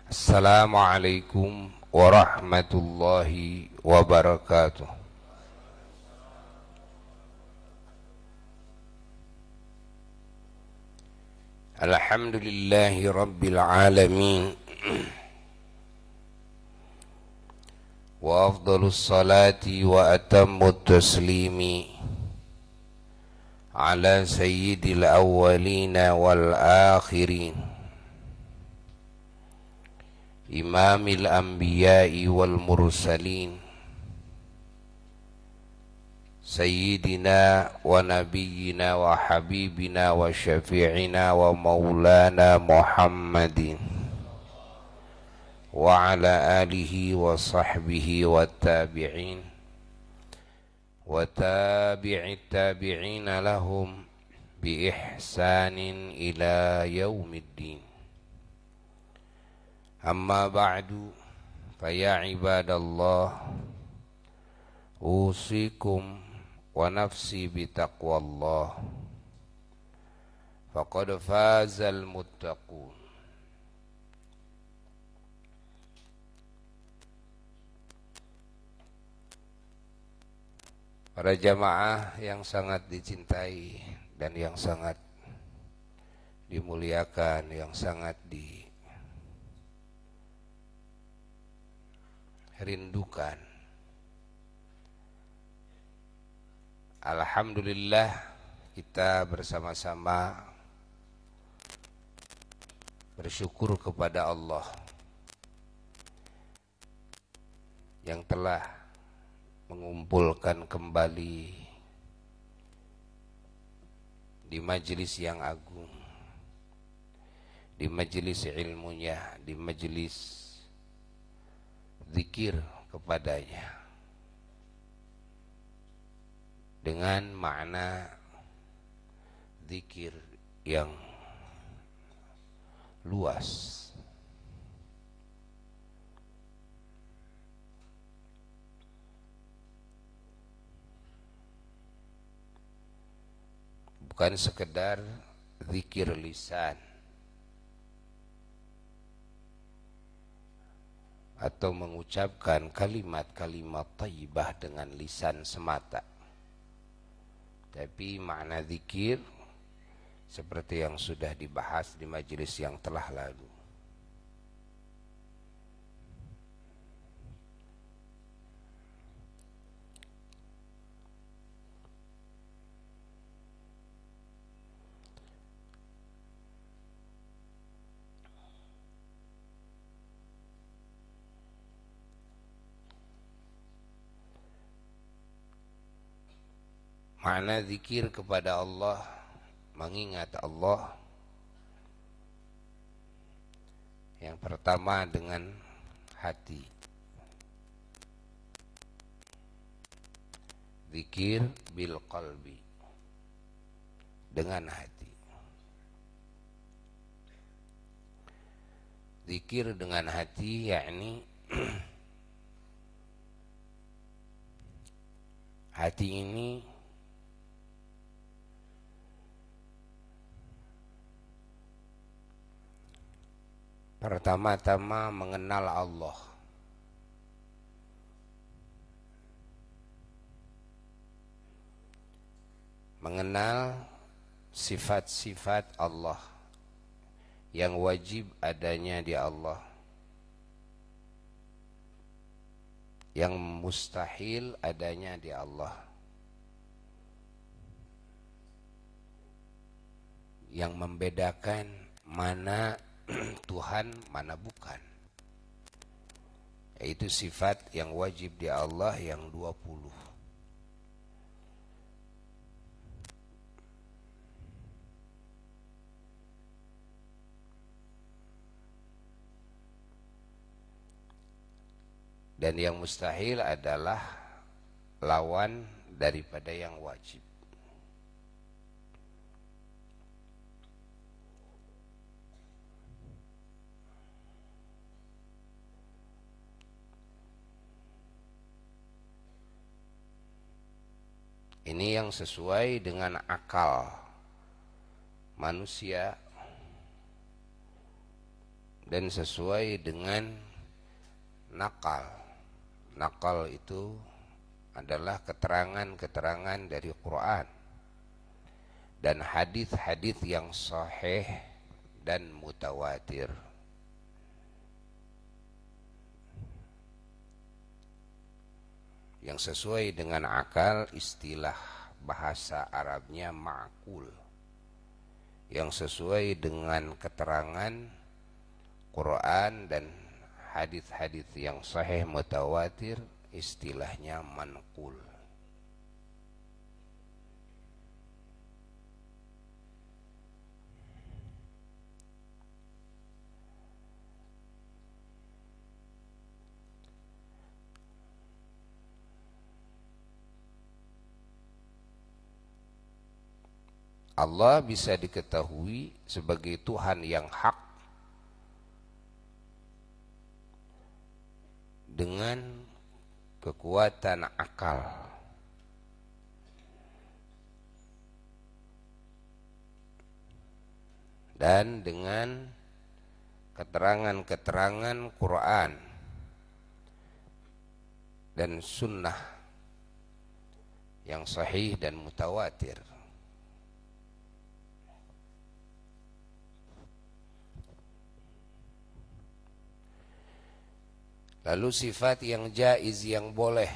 Assalamualaikum warahmatullahi wabarakatuh. Alhamdulillahi rabbil alamin. Wa afdalus salati wa atammut taslimi ala sayyidil awwalina wal akhirin, imamil anbiya'i wal mursalin, sayyidina wa nabiyyina wa habibina wa syafi'ina wa maulana Muhammadin wa ala alihi wa sahbihi wa tabi'in wa tabi'it tabi'ina lahum bi ihsanin ila yaumiddin. Amma ba'du, faya ibadallah, usikum wa nafsi bitaqwallah, faqad fazal muttaqun. Para jamaah yang sangat dicintai dan yang sangat dimuliakan, yang sangat rindukan. Alhamdulillah, kita bersama-sama bersyukur kepada Allah yang telah mengumpulkan kembali di majelis yang agung, di majelis ilmunya, di majelis zikir kepadanya dengan makna zikir yang luas. Bukan sekedar zikir lisan atau mengucapkan kalimat-kalimat thayyibah dengan lisan semata, tapi makna zikir seperti yang sudah dibahas di majelis yang telah lalu. Makna zikir kepada Allah, mengingat Allah, yang pertama dengan hati. Zikir bil qalbi, dengan hati. Zikir dengan hati yakni hati ini pertama-tama mengenal Allah, mengenal sifat-sifat Allah yang wajib adanya di Allah, yang mustahil adanya di Allah, yang membedakan mana Tuhan mana bukan, yaitu sifat yang wajib di Allah yang 20. Dan yang mustahil adalah lawan daripada yang wajib. Ini yang sesuai dengan akal manusia, dan sesuai dengan nakal. Nakal itu adalah keterangan-keterangan dari Quran dan hadis-hadis yang sahih dan mutawatir. Yang sesuai dengan akal, istilah bahasa Arabnya ma'qul. Yang sesuai dengan keterangan Quran dan hadis-hadis yang sahih mutawatir, istilahnya manqul. Allah bisa diketahui sebagai Tuhan yang hak dengan kekuatan akal. Dan dengan keterangan-keterangan Quran dan sunnah yang sahih dan mutawatir. Lalu sifat yang jaiz, yang boleh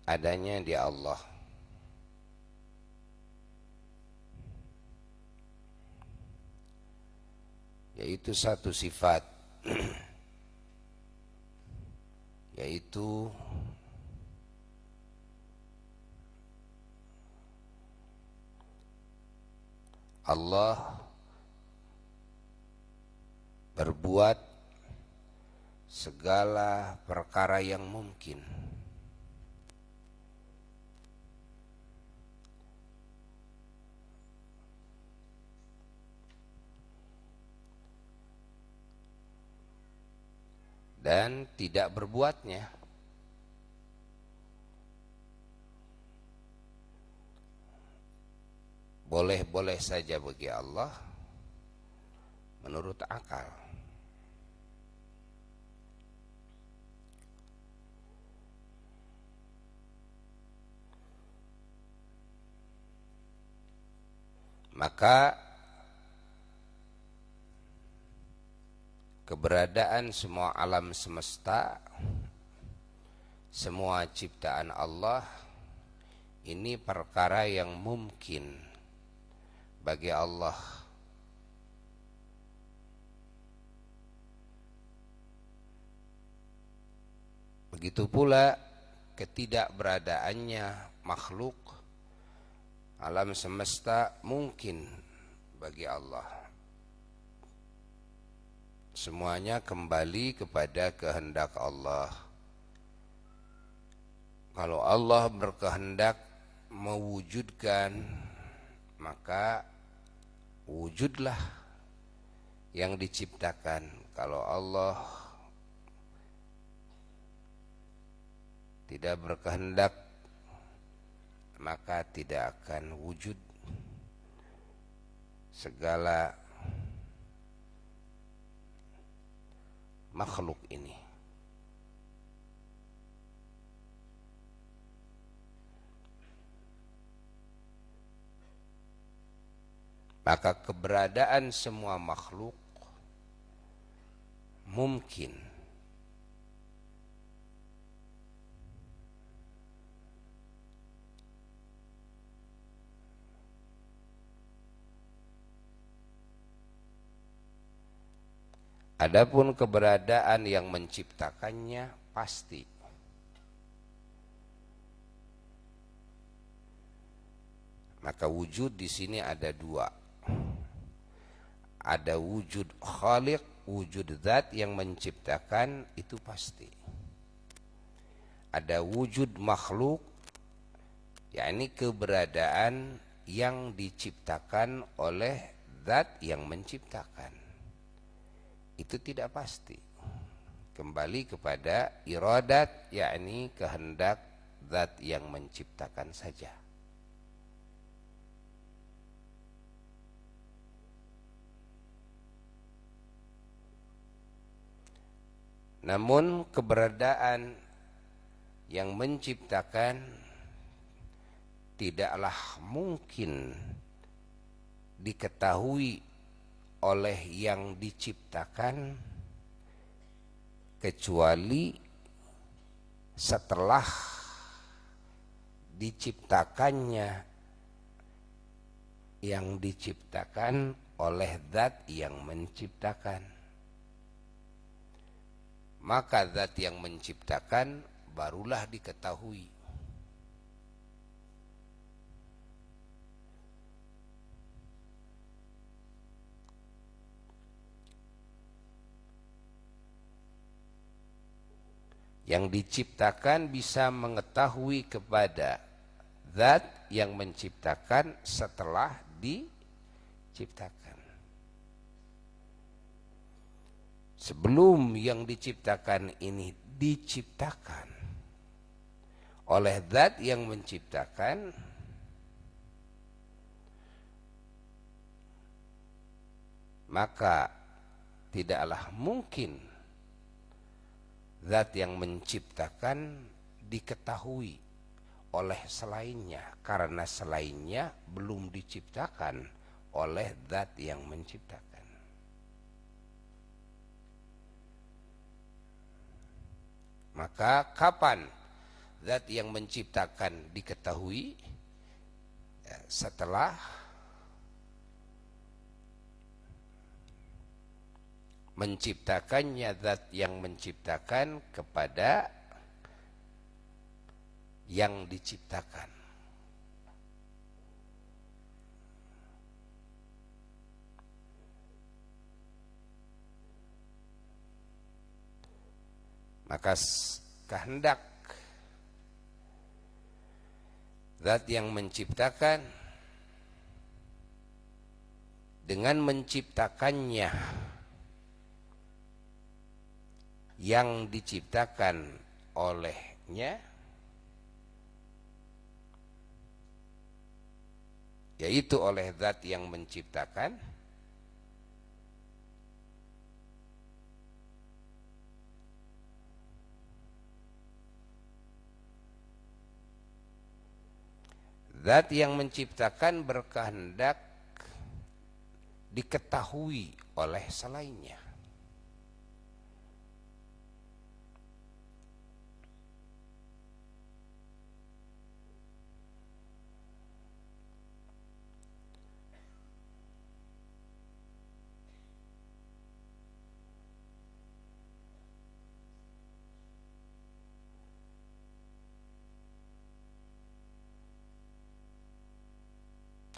adanya di Allah, yaitu satu sifat, yaitu Allah berbuat segala perkara yang mungkin. Dan tidak berbuatnya. Boleh-boleh saja bagi Allah menurut akal. Maka keberadaan semua alam semesta, semua ciptaan Allah, ini perkara yang mungkin bagi Allah. Begitu pula ketidakberadaannya makhluk alam semesta mungkin bagi Allah. Semuanya kembali kepada kehendak Allah. Kalau Allah berkehendak mewujudkan, maka wujudlah yang diciptakan. Kalau Allah tidak berkehendak, maka tidak akan wujud segala makhluk ini. Maka keberadaan semua makhluk mungkin. Adapun keberadaan yang menciptakannya pasti. Maka wujud di sini ada dua. Ada wujud khaliq, wujud zat yang menciptakan, itu pasti. Ada wujud makhluk, yakni keberadaan yang diciptakan oleh zat yang menciptakan. Itu tidak pasti. Kembali kepada iradat, yakni kehendak zat yang menciptakan saja. Namun keberadaan yang menciptakan tidaklah mungkin diketahui oleh yang diciptakan kecuali setelah diciptakannya yang diciptakan oleh zat yang menciptakan. Maka zat yang menciptakan barulah diketahui. Yang diciptakan bisa mengetahui kepada zat yang menciptakan setelah diciptakan. Sebelum yang diciptakan ini diciptakan oleh zat yang menciptakan, maka tidaklah mungkin zat yang menciptakan diketahui oleh selainnya, karena selainnya belum diciptakan oleh zat yang menciptakan. Maka kapan zat yang menciptakan diketahui? Setelah menciptakannya zat yang menciptakan kepada yang diciptakan. Maka kehendak zat yang menciptakan dengan menciptakannya yang diciptakan olehnya, yaitu oleh zat yang menciptakan, zat yang menciptakan berkehendak diketahui oleh selainnya.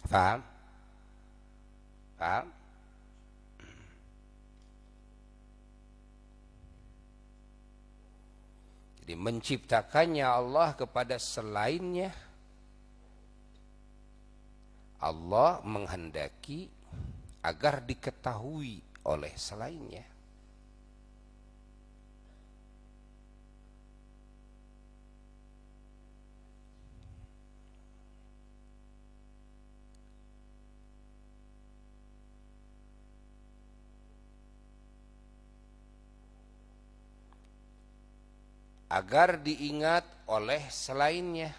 Paham? Paham? Jadi menciptakannya Allah kepada selainnya, Allah menghendaki agar diketahui oleh selainnya. Agar diingat oleh selainnya.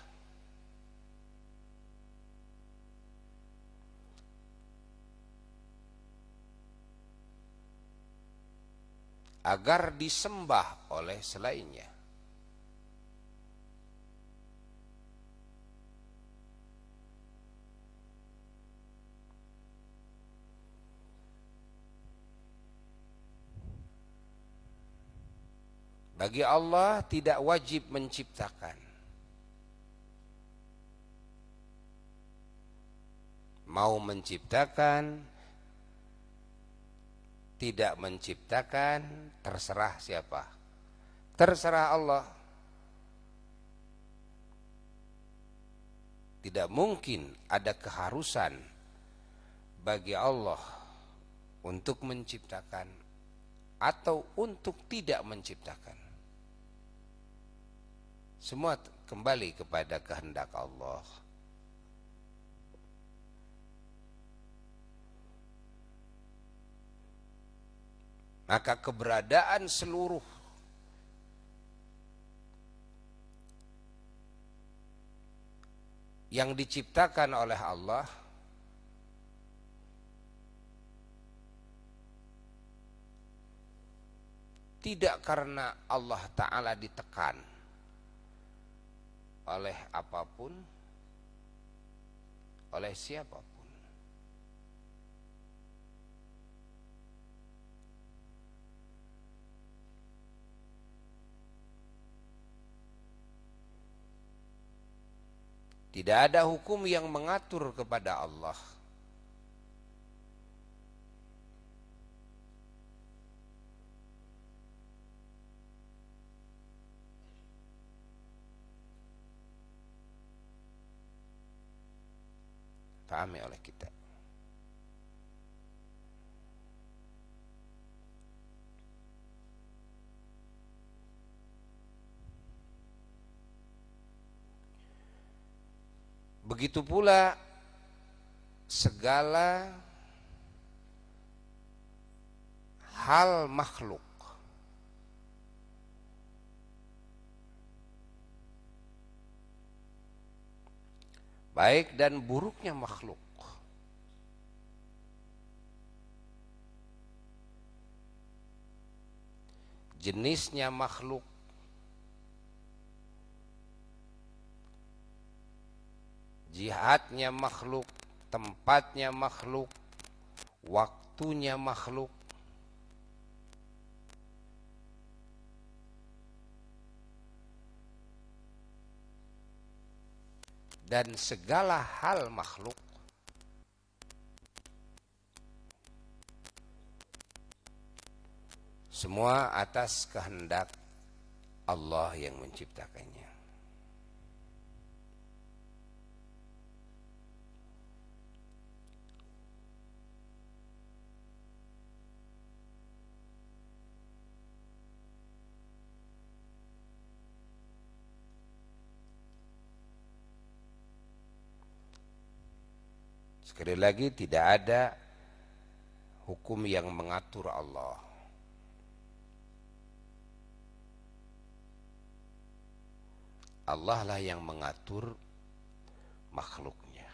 Agar disembah oleh selainnya. Bagi Allah tidak wajib menciptakan. Mau menciptakan, tidak menciptakan, terserah siapa. Terserah Allah. Tidak mungkin ada keharusan bagi Allah untuk menciptakan atau untuk tidak menciptakan. Semua kembali kepada kehendak Allah. Maka keberadaan seluruh yang diciptakan oleh Allah tidak karena Allah Ta'ala ditekan oleh apapun, oleh siapapun. Tidak ada hukum yang mengatur kepada Allah. Pahami oleh kita. Begitu pula segala hal makhluk, baik dan buruknya makhluk, jenisnya makhluk, jihadnya makhluk, tempatnya makhluk, waktunya makhluk, dan segala hal makhluk semua atas kehendak Allah yang menciptakannya. Sekali lagi, tidak ada hukum yang mengatur Allah. Allah lah yang mengatur makhluknya.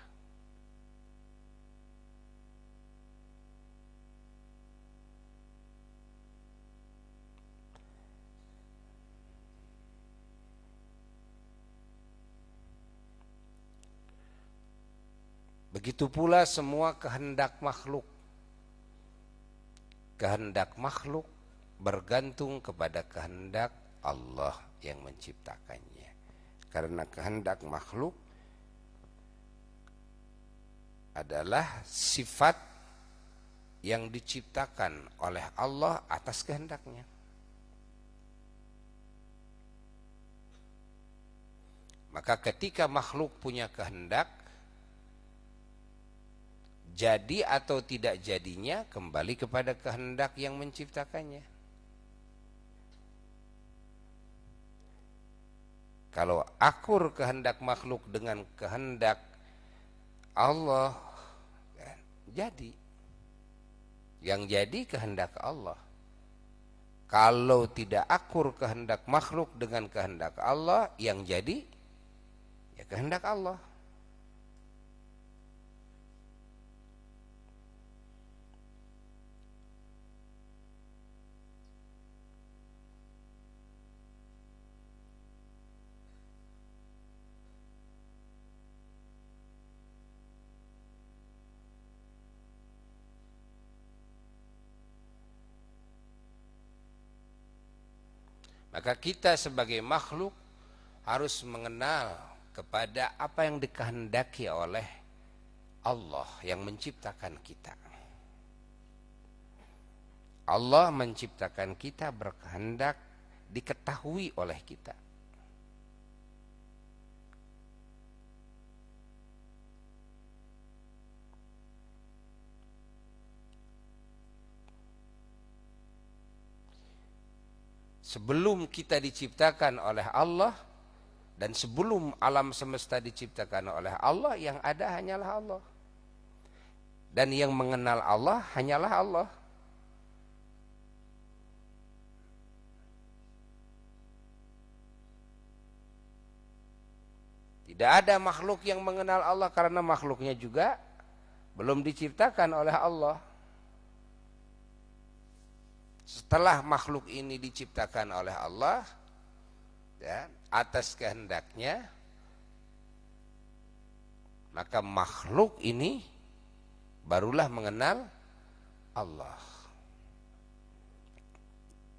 Begitu pula semua kehendak makhluk. Kehendak makhluk bergantung kepada kehendak Allah yang menciptakannya. Karena kehendak makhluk adalah sifat yang diciptakan oleh Allah atas kehendaknya. Maka ketika makhluk punya kehendak, jadi atau tidak jadinya kembali kepada kehendak yang menciptakannya. Kalau akur kehendak makhluk dengan kehendak Allah, jadi. Yang jadi kehendak Allah. Kalau tidak akur kehendak makhluk dengan kehendak Allah, yang jadi ya kehendak Allah. Maka kita sebagai makhluk harus mengenal kepada apa yang dikehendaki oleh Allah yang menciptakan kita. Allah menciptakan kita berkehendak diketahui oleh kita. Sebelum kita diciptakan oleh Allah dan sebelum alam semesta diciptakan oleh Allah, yang ada hanyalah Allah. Dan yang mengenal Allah hanyalah Allah. Tidak ada makhluk yang mengenal Allah karena makhluknya juga belum diciptakan oleh Allah. Setelah makhluk ini diciptakan oleh Allah, ya, atas kehendaknya, maka makhluk ini barulah mengenal Allah.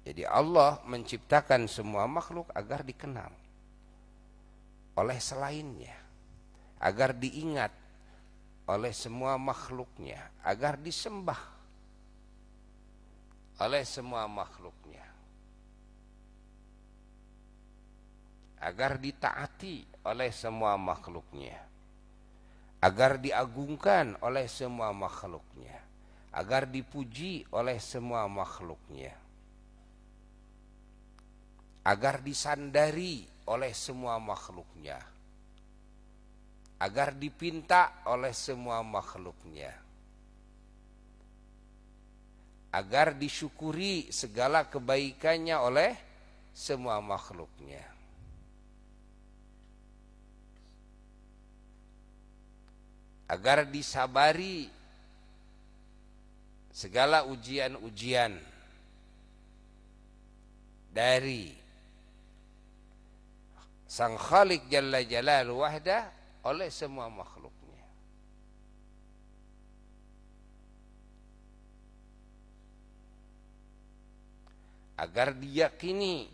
Jadi Allah menciptakan semua makhluk agar dikenal oleh selainnya, agar diingat oleh semua makhluknya, agar disembah oleh semua makhluknya, agar ditaati oleh semua makhluknya, agar diagungkan oleh semua makhluknya, agar dipuji oleh semua makhluknya, agar disandari oleh semua makhluknya, agar dipinta oleh semua makhluknya, agar disyukuri segala kebaikannya oleh semua makhluknya, agar disabari segala ujian-ujian dari Sang Khalik Jalla Jalaluhu wahdah oleh semua makhluknya. Agar diyakini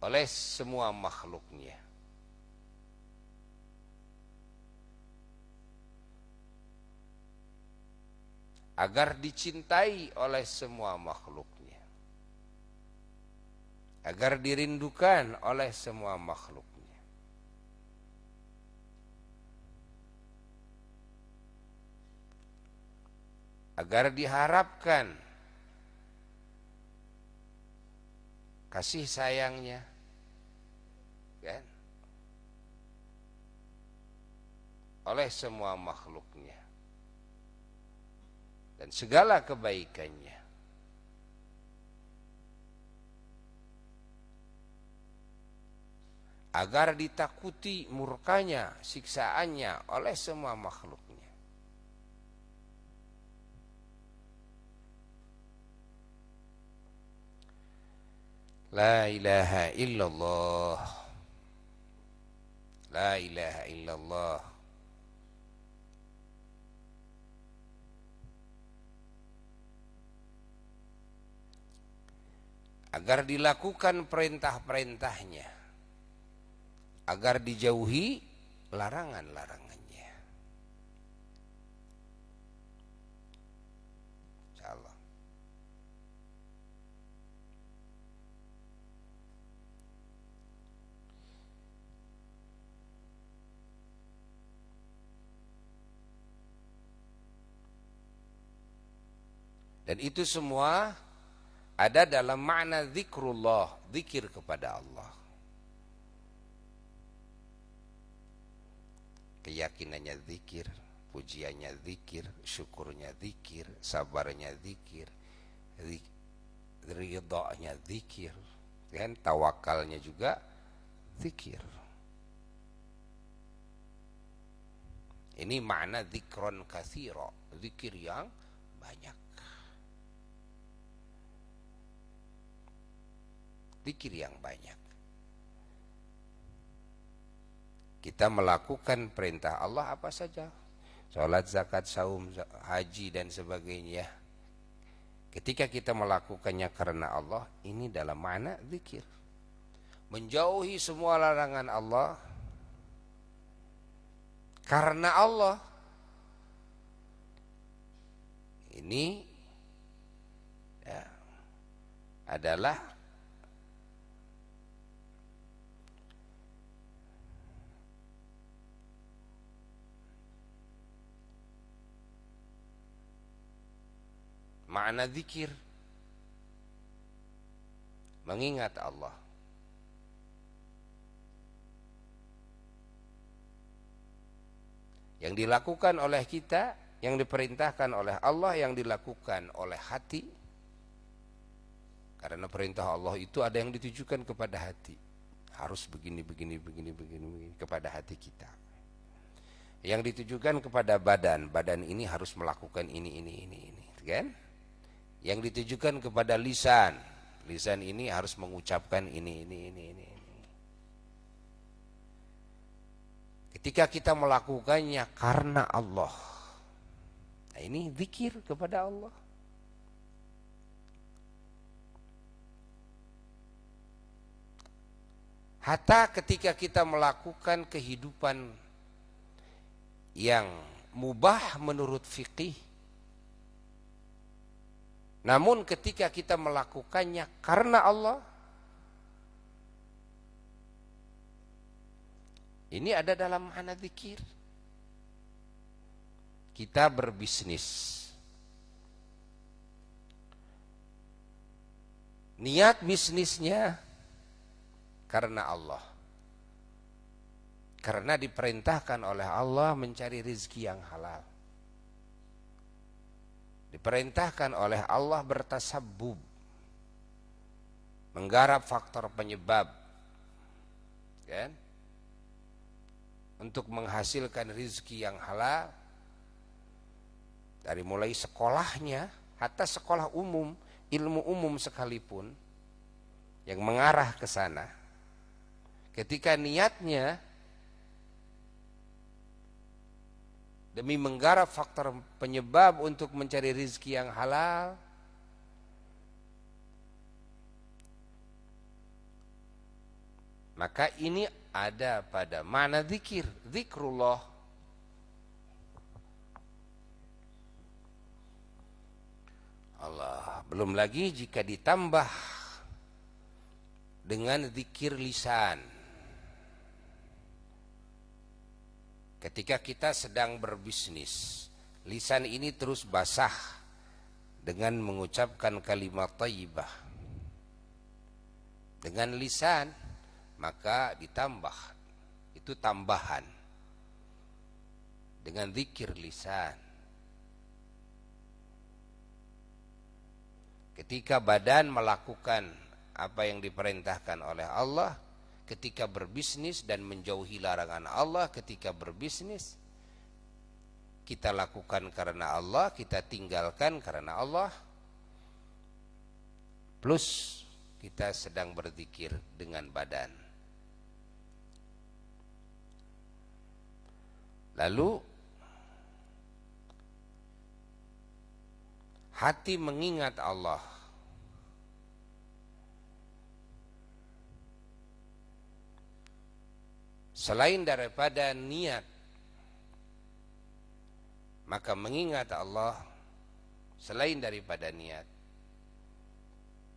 oleh semua makhluknya. Agar dicintai oleh semua makhluknya. Agar dirindukan oleh semua makhluknya. Agar diharapkan kasih sayangnya, kan, oleh semua makhluknya dan segala kebaikannya. Agar ditakuti murkanya, siksaannya oleh semua makhluknya. La ilaha illallah. La ilaha illallah. Agar dilakukan perintah-perintahnya, agar dijauhi larangan-larangannya. Insyaallah. Dan itu semua ada dalam makna zikrullah, zikir kepada Allah. Keyakinannya zikir, pujiannya zikir, syukurnya zikir, sabarnya zikir, ridhanya zikir, kan, tawakalnya juga zikir. Ini makna zikron katsira, zikir yang banyak. Zikir yang banyak. Kita melakukan perintah Allah apa saja, sholat, zakat, saum, haji dan sebagainya. Ketika kita melakukannya karena Allah, ini dalam makna zikir. Menjauhi semua larangan Allah karena Allah, ini ya, adalah makna zikir, mengingat Allah. Yang dilakukan oleh kita, yang diperintahkan oleh Allah, yang dilakukan oleh hati. Karena perintah Allah itu ada yang ditujukan kepada hati, Harus begini kepada hati kita. Yang ditujukan kepada badan, badan ini harus melakukan ini, kan? Yang ditujukan kepada lisan, lisan ini harus mengucapkan ini. Ketika kita melakukannya karena Allah, nah ini zikir kepada Allah. Hatta ketika kita melakukan kehidupan yang mubah menurut fikih, namun ketika kita melakukannya karena Allah, ini ada dalam makna zikir. Kita berbisnis, niat bisnisnya karena Allah, karena diperintahkan oleh Allah mencari rezeki yang halal, diperintahkan oleh Allah bertasabbub, menggarap faktor penyebab, kan, untuk menghasilkan rezeki yang halal. Dari mulai sekolahnya, hatta sekolah umum, ilmu umum sekalipun yang mengarah ke sana, ketika niatnya demi menggarap faktor penyebab untuk mencari rezeki yang halal, maka ini ada pada makna zikir, zikrullah. Allah, belum lagi jika ditambah dengan zikir lisan. Ketika kita sedang berbisnis, lisan ini terus basah dengan mengucapkan kalimat thayyibah. Dengan lisan, maka ditambah, itu tambahan dengan zikir lisan. Ketika badan melakukan apa yang diperintahkan oleh Allah, ketika berbisnis dan menjauhi larangan Allah, ketika berbisnis kita lakukan karena Allah, kita tinggalkan karena Allah, plus kita sedang berzikir dengan badan. Lalu hati mengingat Allah. Selain daripada niat, maka mengingat Allah selain daripada niat,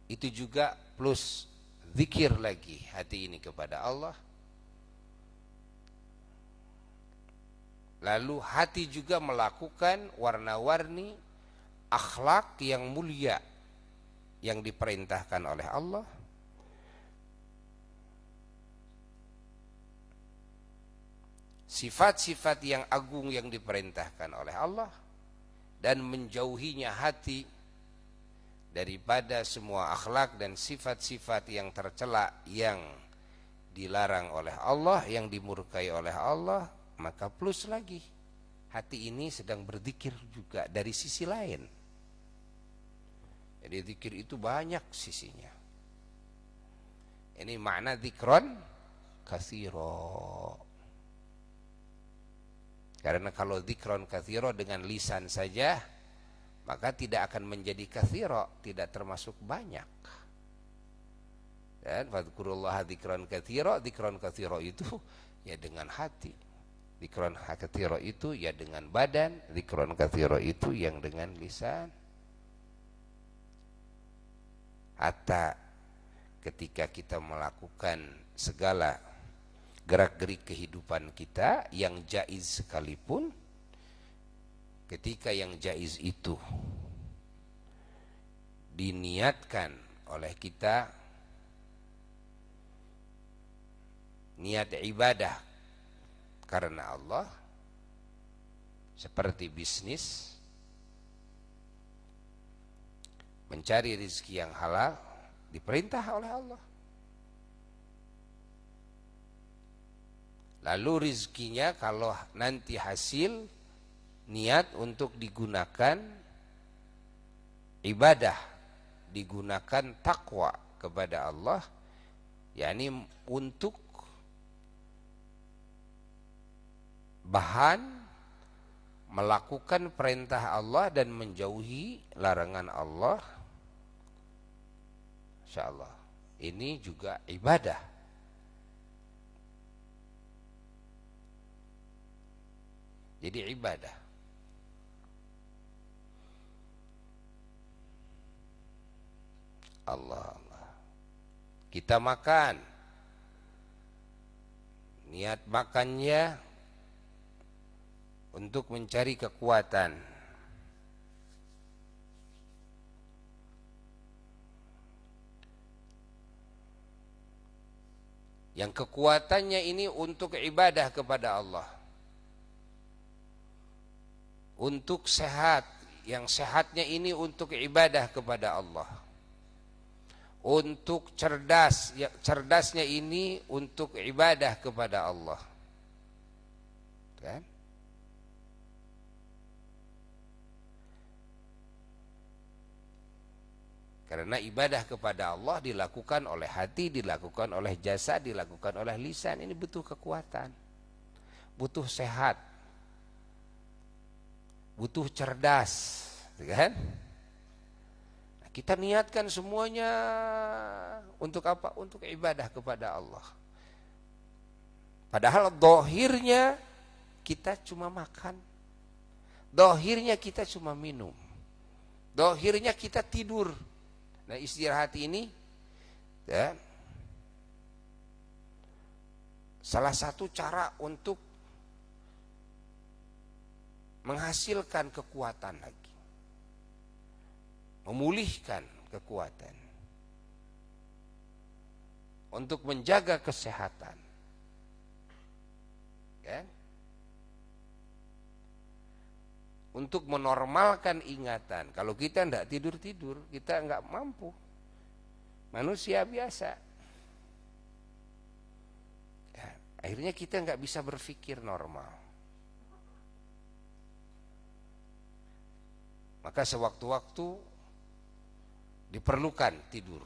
itu juga plus zikir lagi hati ini kepada Allah. Lalu hati juga melakukan warna-warni akhlak yang mulia yang diperintahkan oleh Allah, sifat-sifat yang agung yang diperintahkan oleh Allah, dan menjauhinya hati daripada semua akhlak dan sifat-sifat yang tercela yang dilarang oleh Allah, yang dimurkai oleh Allah. Maka plus lagi hati ini sedang berzikir juga dari sisi lain. Jadi zikir itu banyak sisinya. Ini makna zikron katsiro. Karena kalau zikron katsiro dengan lisan saja, maka tidak akan menjadi katsiro, tidak termasuk banyak. Dan fadzkurullaha zikron katsiro itu ya dengan hati. Zikron katsiro itu ya dengan badan, zikron katsiro itu yang dengan lisan. Hatta ketika kita melakukan segala gerak-gerik kehidupan kita yang jaiz sekalipun, ketika yang jaiz itu diniatkan oleh kita, niat ibadah karena Allah, seperti bisnis, mencari rezeki yang halal, diperintah oleh Allah. Lalu rizkinya kalau nanti hasil niat untuk digunakan ibadah, digunakan takwa kepada Allah, yakni untuk bahan melakukan perintah Allah dan menjauhi larangan Allah, insyaallah ini juga ibadah. Jadi ibadah. Allah. Kita makan, niat makannya untuk mencari kekuatan. Yang kekuatannya ini untuk ibadah kepada Allah. Untuk sehat, yang sehatnya ini untuk ibadah kepada Allah. Untuk cerdas, cerdasnya ini untuk ibadah kepada Allah. Kan? Karena ibadah kepada Allah dilakukan oleh hati, dilakukan oleh jasad, dilakukan oleh lisan. Ini butuh kekuatan, butuh sehat, butuh cerdas, kan? Kita niatkan semuanya untuk apa? Untuk ibadah kepada Allah. Padahal dohirnya kita cuma makan, dohirnya kita cuma minum, dohirnya kita tidur. Nah, istirahat ini ya, salah satu cara untuk menghasilkan kekuatan lagi, memulihkan kekuatan, untuk menjaga kesehatan, ya? Untuk menormalkan ingatan. Kalau kita tidak tidur-tidur, kita nggak mampu. Manusia biasa. Ya, akhirnya kita nggak bisa berpikir normal. Maka sewaktu-waktu diperlukan tidur.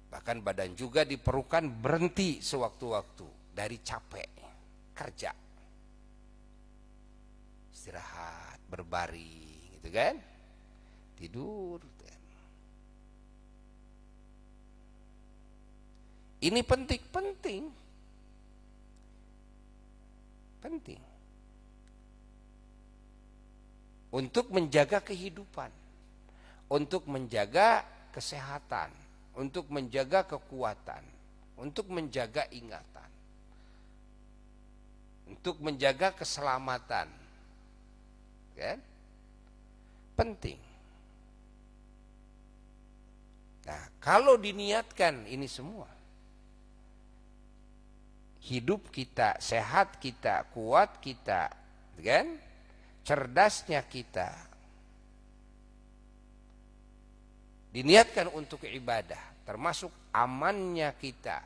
Bahkan badan juga diperlukan berhenti sewaktu-waktu dari capek kerja, istirahat, berbaring, gitu kan, tidur. Ini penting untuk menjaga kehidupan, untuk menjaga kesehatan, untuk menjaga kekuatan, untuk menjaga ingatan, untuk menjaga keselamatan, kan? Penting. Nah, kalau diniatkan ini semua, hidup kita, sehat kita, kuat kita, kan? Cerdasnya kita, diniatkan untuk ibadah, termasuk amannya kita,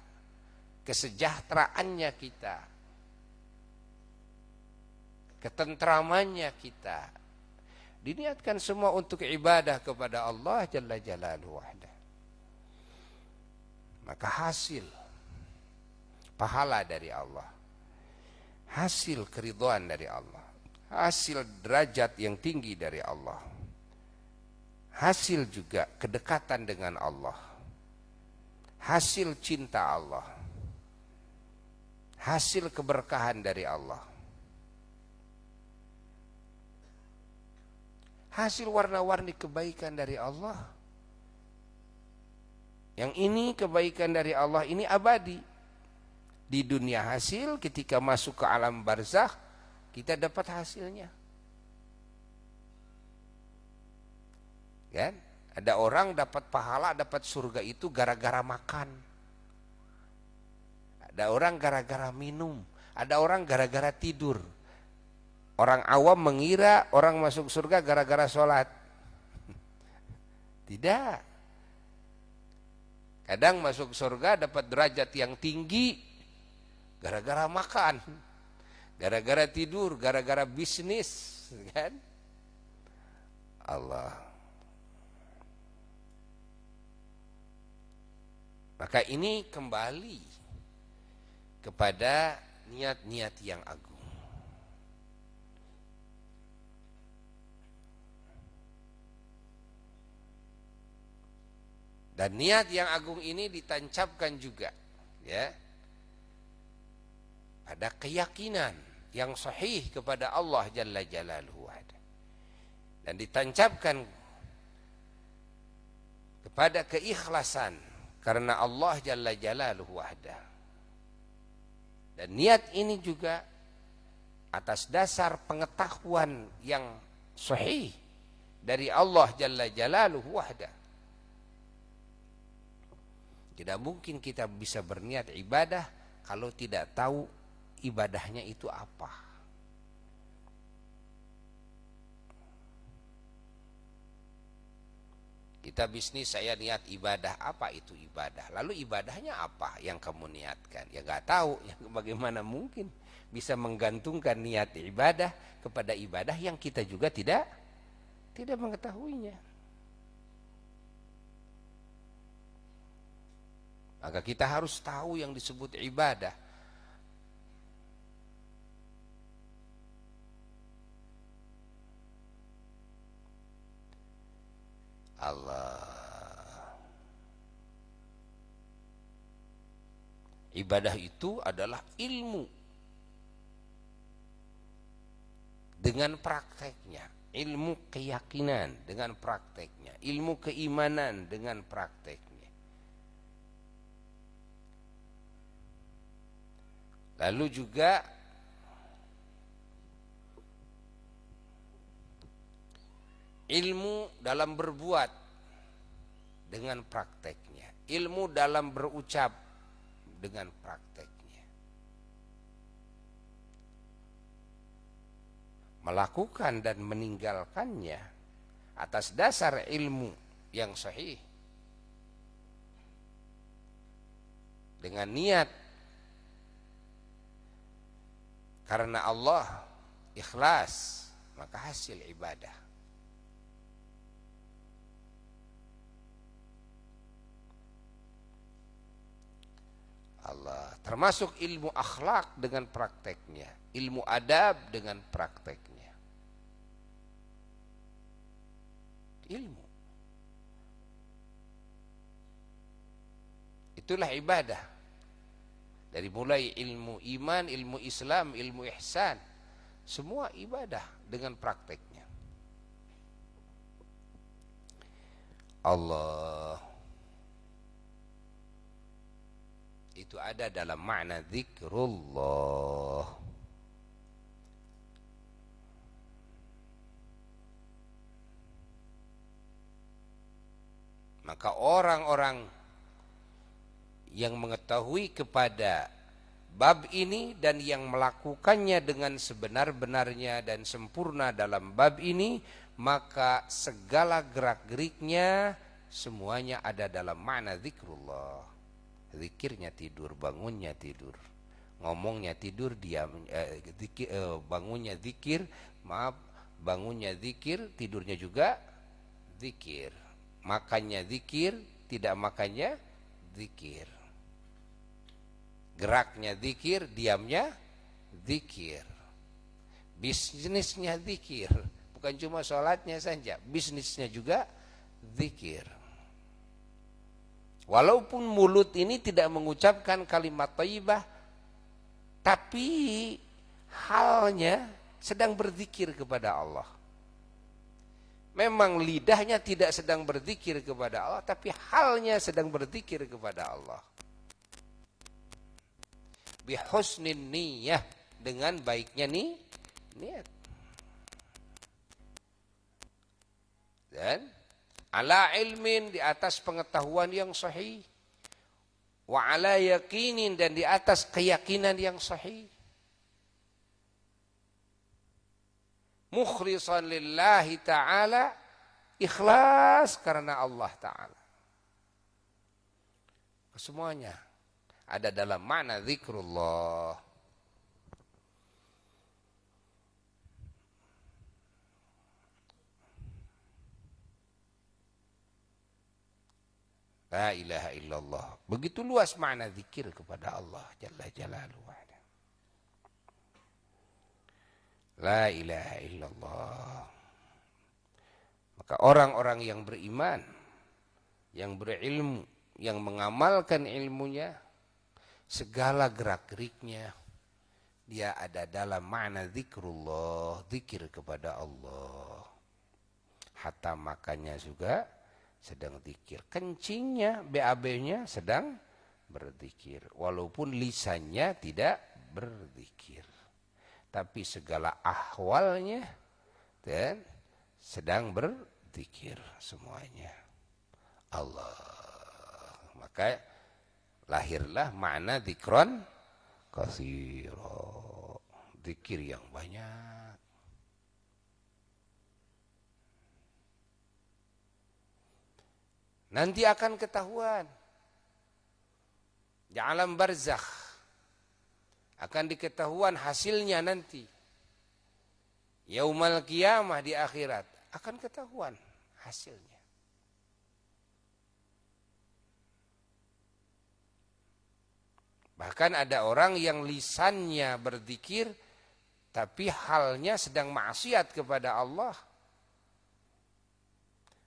kesejahteraannya kita, ketentramannya kita, diniatkan semua untuk ibadah kepada Allah Jalla Jalaluhu wahdah. Maka hasil pahala dari Allah, hasil keridhaan dari Allah, hasil derajat yang tinggi dari Allah, hasil juga kedekatan dengan Allah, hasil cinta Allah, hasil keberkahan dari Allah, hasil warna-warni kebaikan dari Allah. Yang ini kebaikan dari Allah ini abadi. Di dunia hasil, ketika masuk ke alam barzakh kita dapat hasilnya. Kan? Ada orang dapat pahala, dapat surga itu gara-gara makan. Ada orang gara-gara minum, ada orang gara-gara tidur. Orang awam mengira orang masuk surga gara-gara sholat. Tidak. Kadang masuk surga dapat derajat yang tinggi gara-gara makan, gara-gara tidur, gara-gara bisnis, kan? Allah. Maka ini kembali kepada niat-niat yang agung. Dan niat yang agung ini ditancapkan juga, ya, pada keyakinan yang sahih kepada Allah Jalla Jalaluhu. Dan ditancapkan kepada keikhlasan karena Allah Jalla Jalaluhu wahda. Dan niat ini juga atas dasar pengetahuan yang sahih dari Allah Jalla Jalaluhu wahda. Tidak mungkin kita bisa berniat ibadah kalau tidak tahu ibadahnya itu apa. Kita bisnis, saya niat ibadah, apa itu ibadah? Lalu ibadahnya apa yang kamu niatkan? Ya nggak tahu, ya bagaimana mungkin bisa menggantungkan niat ibadah kepada ibadah yang kita juga tidak mengetahuinya. Maka kita harus tahu yang disebut ibadah. Allah. Ibadah itu adalah ilmu dengan prakteknya, ilmu keyakinan dengan prakteknya, ilmu keimanan dengan prakteknya. Lalu juga ilmu dalam berbuat dengan prakteknya, ilmu dalam berucap dengan prakteknya. Melakukan dan meninggalkannya atas dasar ilmu yang sahih dengan niat karena Allah, ikhlas, maka hasil ibadah. Allah, termasuk ilmu akhlak dengan prakteknya, ilmu adab dengan prakteknya. Ilmu. Itulah ibadah. Dari mulai ilmu iman, ilmu Islam, ilmu ihsan, semua ibadah dengan prakteknya. Allah itu ada dalam makna zikrullah. Maka orang-orang yang mengetahui kepada bab ini dan yang melakukannya dengan sebenar-benarnya dan sempurna dalam bab ini, maka segala gerak-geriknya semuanya ada dalam makna zikrullah. Zikirnya tidur, bangunnya tidur, ngomongnya tidur, diam, bangunnya zikir, bangunnya zikir, tidurnya juga zikir, makannya zikir, tidak makannya zikir. Geraknya zikir, diamnya zikir. Bisnisnya zikir, bukan cuma sholatnya saja, bisnisnya juga zikir. Walaupun mulut ini tidak mengucapkan kalimat thayyibah, tapi halnya sedang berzikir kepada Allah. Memang lidahnya tidak sedang berzikir kepada Allah, tapi halnya sedang berzikir kepada Allah. Bihusnin niyah, dengan baiknya niat. Dan ala ilmin, di atas pengetahuan yang sahih. Wa ala yakinin, dan di atas keyakinan yang sahih. Mukhlisan lillahi ta'ala, ikhlas karena Allah ta'ala. Semuanya ada dalam makna zikrullah. La ilaha illallah. Begitu luas makna zikir kepada Allah Jalla Jalaluhu. La ilaha illallah. Maka orang-orang yang beriman, yang berilmu, yang mengamalkan ilmunya, segala gerak-geriknya dia ada dalam makna zikrullah, zikir kepada Allah. Hatta makannya juga sedang zikir, kencingnya, BAB-nya sedang berzikir, walaupun lisannya tidak berzikir, tapi segala ahwalnya dan sedang berzikir semuanya Allah. Maka lahirlah makna zikron katsira, zikir yang banyak. Nanti akan ketahuan di alam barzakh, akan diketahuan hasilnya nanti. Yaumal qiyamah di akhirat akan ketahuan hasilnya. Bahkan ada orang yang lisannya berzikir tapi halnya sedang maksiat kepada Allah.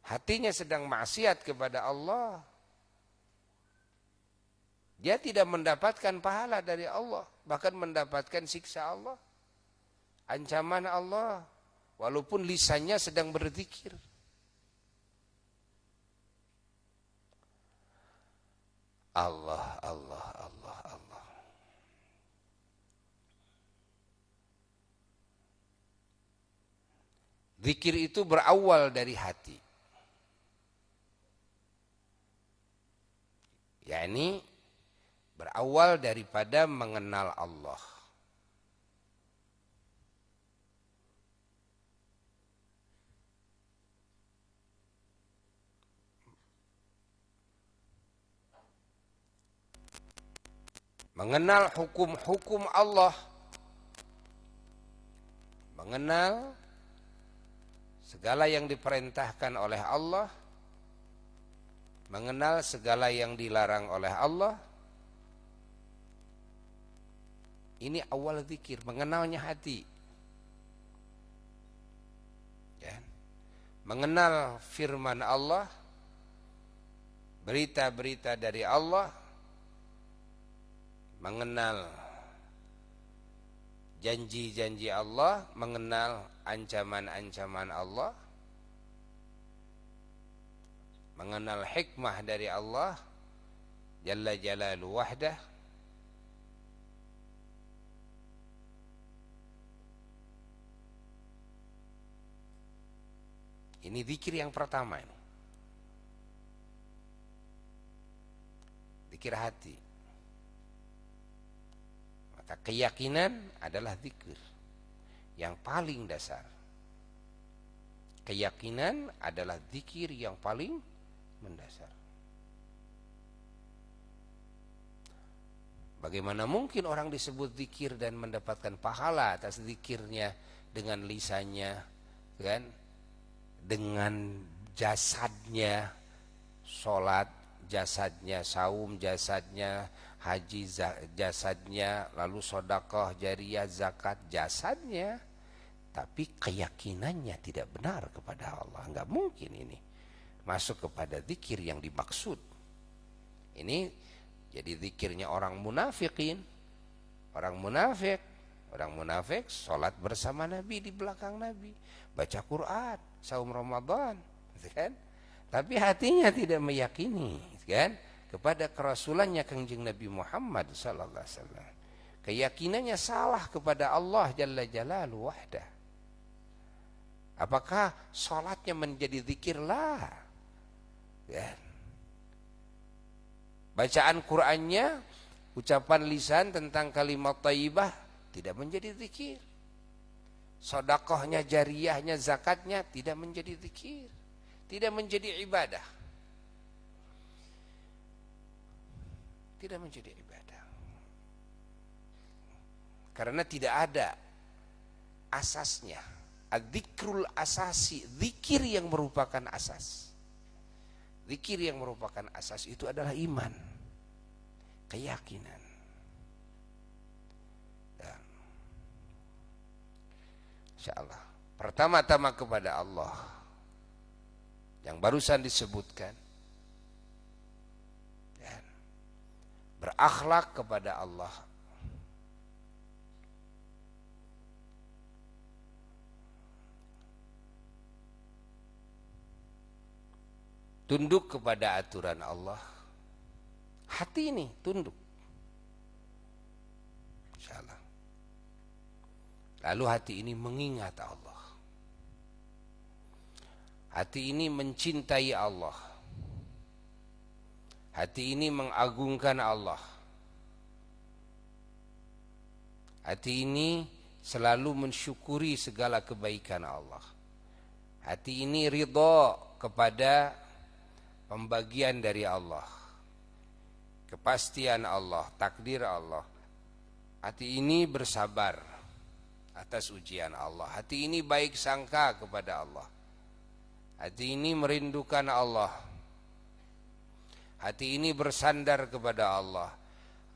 Hatinya sedang maksiat kepada Allah. Dia tidak mendapatkan pahala dari Allah, bahkan mendapatkan siksa Allah, ancaman Allah, walaupun lisannya sedang berzikir. Allah, Allah, Allah, Allah. Zikir itu berawal dari hati. yakni berawal daripada mengenal Allah. Mengenal hukum-hukum Allah, mengenal segala yang diperintahkan oleh Allah, mengenal segala yang dilarang oleh Allah. Ini awal zikir, mengenalnya hati. Ya. Mengenal firman Allah, berita-berita dari Allah, mengenal janji-janji Allah, mengenal ancaman-ancaman Allah, mengenal hikmah dari Allah Jalla Jalaluhu wahdah. Ini zikir yang pertama ini. Zikir hati. Maka keyakinan adalah zikir yang paling dasar. Keyakinan adalah zikir yang paling mendasar. Bagaimana mungkin orang disebut zikir dan mendapatkan pahala atas zikirnya dengan lisannya, kan? Dengan jasadnya sholat, jasadnya saum, jasadnya haji, jasadnya lalu sedekah jariyah, zakat, jasadnya, tapi keyakinannya tidak benar kepada Allah. Enggak mungkin ini masuk kepada zikir yang dimaksud. Ini jadi zikirnya orang munafikin. Orang munafik sholat bersama Nabi, di belakang Nabi, baca Quran, saum Ramadan, kan? Tapi hatinya tidak meyakini, kan, kepada kerasulannya Kangjeng Nabi Muhammad sallallahu alaihi wasallam. Keyakinannya salah kepada Allah Jalla Jalaluhu wahdah. Apakah sholatnya menjadi zikir? Lah, kan? Bacaan Qur'annya, ucapan lisan tentang kalimat thayyibah tidak menjadi zikir. Sedekahnya, jariyahnya, zakatnya tidak menjadi zikir, tidak menjadi ibadah. tidak menjadi ibadah. Karena tidak ada asasnya. Adzikrul asasi, zikir yang merupakan asas. Zikir yang merupakan asas itu adalah iman, keyakinan. Dan insyaallah pertama-tama kepada Allah yang barusan disebutkan, dan berakhlak kepada Allah. Tunduk kepada aturan Allah. Hati ini tunduk, insyaallah. Lalu hati ini mengingat Allah. Hati ini mencintai Allah. Hati ini mengagungkan Allah. Hati ini selalu mensyukuri segala kebaikan Allah. Hati ini ridha kepada pembagian dari Allah, kepastian Allah, takdir Allah. Hati ini bersabar atas ujian Allah. Hati ini baik sangka kepada Allah. Hati ini merindukan Allah. Hati ini bersandar kepada Allah.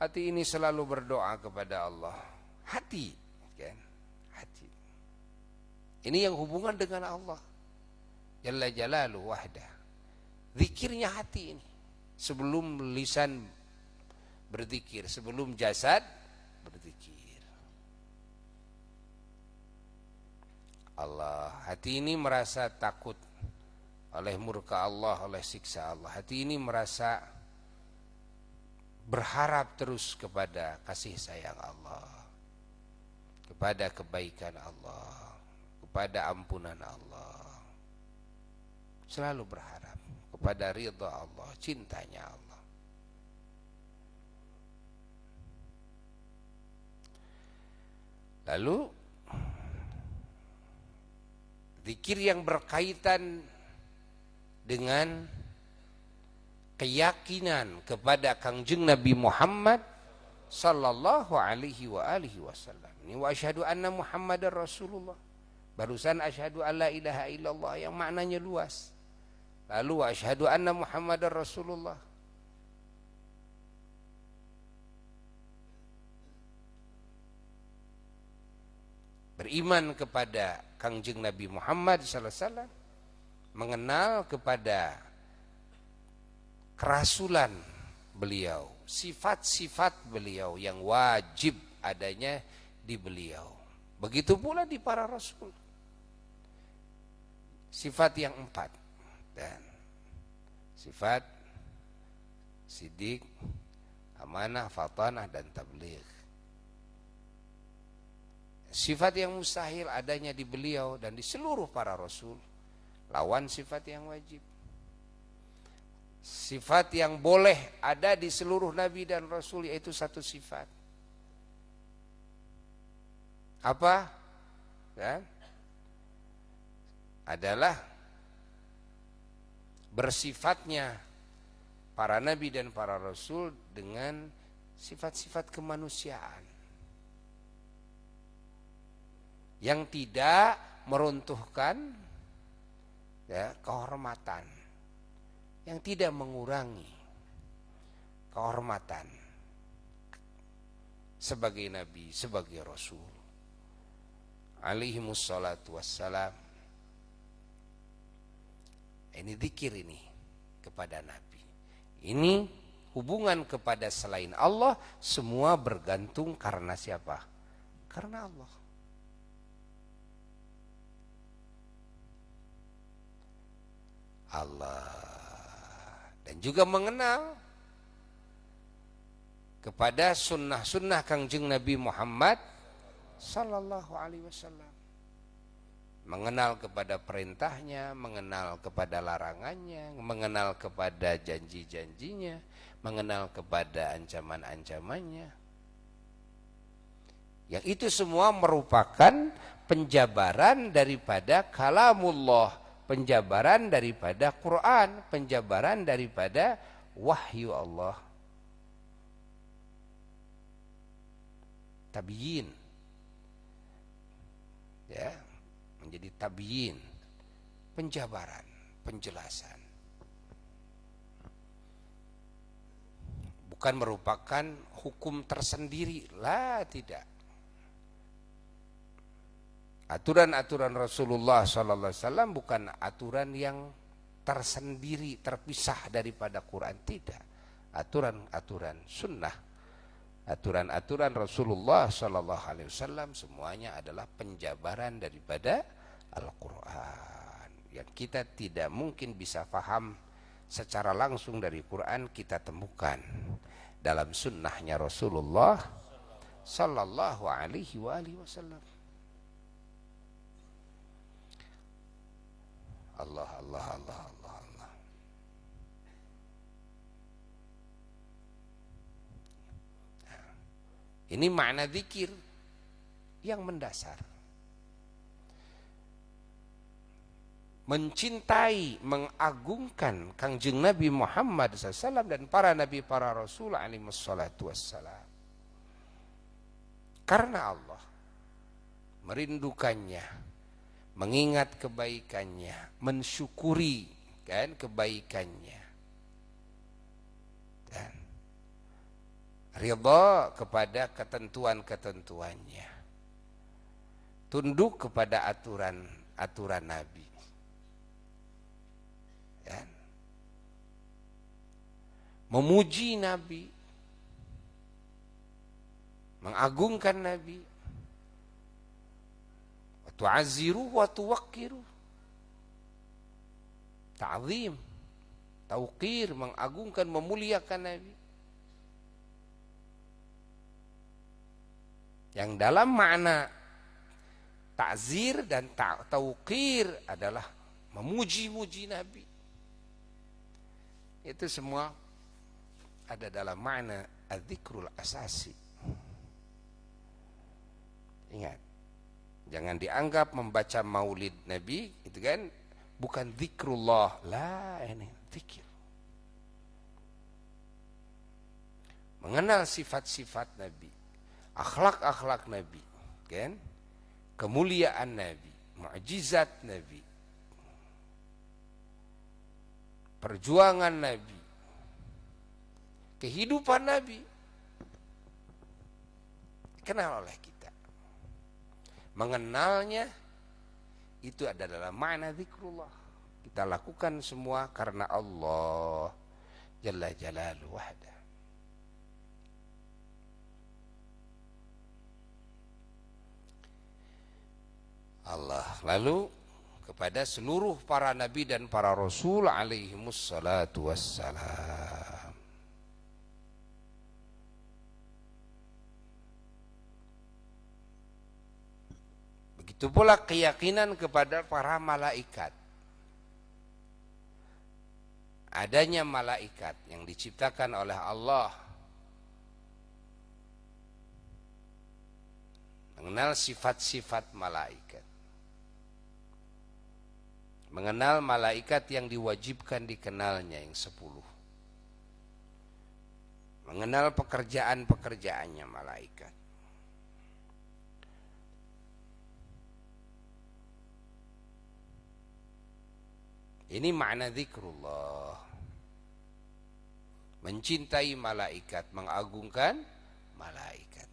Hati ini selalu berdoa kepada Allah. Hati, kan? Hati. Ini yang hubungan dengan Allah Jalla Jalaluhu wahdah. Zikirnya hati ini. Sebelum lisan berzikir, sebelum jasad berzikir. Allah. Hati ini merasa takut oleh murka Allah, oleh siksa Allah. Hati ini merasa berharap terus kepada kasih sayang Allah, kepada kebaikan Allah, kepada ampunan Allah. Selalu berharap kepada ridha Allah, cintanya Allah. Lalu zikir yang berkaitan dengan keyakinan kepada Kangjeng Nabi Muhammad sallallahu alaihi wa alihi wasallam. Ini wa asyhadu anna Muhammadar Rasulullah. Barusan asyhadu alla ilaha illallah yang maknanya luas. Lalu wa asyhadu anna Muhammadar Rasulullah. Beriman kepada Kangjeng Nabi Muhammad sallallahu alaihi wasallam, mengenal kepada kerasulan beliau, sifat-sifat beliau yang wajib adanya di beliau. Begitu pula di para rasul. Sifat yang 4. Dan sifat sidik, amanah, fatanah, dan tabligh. Sifat yang mustahil adanya di beliau dan di seluruh para rasul. Lawan sifat yang wajib. Sifat yang boleh ada di seluruh nabi dan rasul, yaitu satu sifat. Apa? Dan adalah bersifatnya para nabi dan para rasul dengan sifat-sifat kemanusiaan yang tidak meruntuhkan kehormatan, yang tidak mengurangi kehormatan sebagai nabi, sebagai rasul alaihimus salatu wassalam. Ini zikir ini kepada Nabi. Ini hubungan kepada selain Allah, semua bergantung karena siapa? Karena Allah. Allah. Dan juga mengenal kepada sunnah-sunnah Kangjeng Nabi Muhammad sallallahu alaihi wasallam. Mengenal kepada perintahnya, mengenal kepada larangannya, mengenal kepada janji-janjinya, mengenal kepada ancaman-ancamannya. Yang itu semua merupakan penjabaran daripada kalamullah, penjabaran daripada Quran, penjabaran daripada wahyu Allah. tabyin. Ya, menjadi tabyin, penjabaran, penjelasan. Bukan merupakan hukum tersendiri, lah tidak. Aturan-aturan Rasulullah SAW bukan aturan yang tersendiri, terpisah daripada Quran, tidak. Aturan-aturan sunnah, aturan-aturan Rasulullah SAW semuanya adalah penjabaran daripada Al-Quran. Yang kita tidak mungkin bisa paham secara langsung dari Quran, kita temukan dalam sunnahnya Rasulullah Sallallahu Alaihi Wasallam. Allah, Allah, Allah, Allah, Allah. Ini makna zikir yang mendasar. Mencintai, mengagungkan Kangjeng Nabi Muhammad SAW dan para nabi, para rasul alaihi wassalatu wassalam. Karena Allah merindukannya, mengingat kebaikannya, mensyukuri kan kebaikannya, dan ridha kepada ketentuan-ketentuannya, tunduk kepada aturan-aturan Nabi, dan memuji Nabi, mengagungkan Nabi, tu'azziru wa tuwaqqiru, ta'zim, tauqir, mengagungkan, memuliakan Nabi. Yang dalam makna ta'zir dan tauqir adalah memuji-muji Nabi. Itu semua ada dalam makna az-zikrul asasi. Ingat, jangan dianggap membaca maulid Nabi itu kan bukan zikrullah. Lah, ini zikir. Mengenal sifat-sifat Nabi, akhlak-akhlak Nabi, kan? Kemuliaan Nabi, mukjizat Nabi, perjuangan Nabi, kehidupan Nabi, kenal oleh kita. Mengenalnya itu adalah makna zikrullah. Kita lakukan semua karena Allah Jalla Jalaluhu wahda. Allah. Lalu kepada seluruh para nabi dan para rasul alaihimus salatu wassalam. Begitu pula keyakinan kepada para malaikat. Adanya malaikat yang diciptakan oleh Allah. Mengenal sifat-sifat malaikat. Mengenal malaikat yang diwajibkan dikenalnya yang 10. Mengenal pekerjaan-pekerjaannya malaikat. Ini makna zikrullah. Mencintai malaikat, mengagungkan malaikat.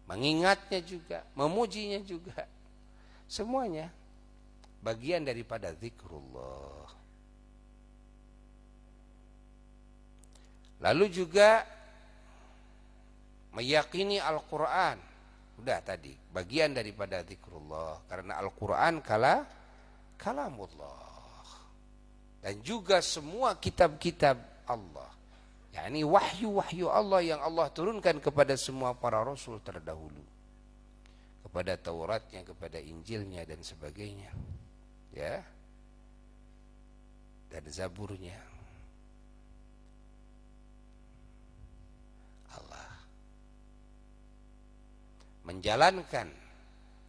Mengingatnya juga, memujinya juga. Semuanya bagian daripada zikrullah. Lalu juga meyakini Al-Quran. Udah tadi, bagian daripada zikrullah. Karena Al-Quran kalamullah. Dan juga semua kitab-kitab Allah. yakni wahyu-wahyu Allah yang Allah turunkan kepada semua para rasul terdahulu, kepada Tauratnya, kepada Injilnya dan sebagainya, ya, dan Zaburnya. Allah menjalankan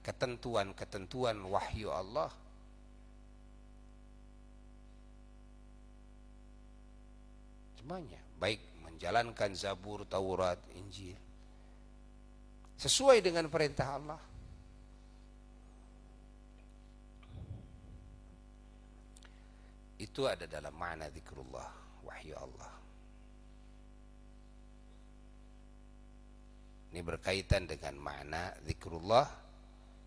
ketentuan-ketentuan wahyu Allah semuanya, baik menjalankan Zabur, Taurat, Injil sesuai dengan perintah Allah. Itu ada dalam makna zikrullah, wahyu Allah. Ini berkaitan dengan makna zikrullah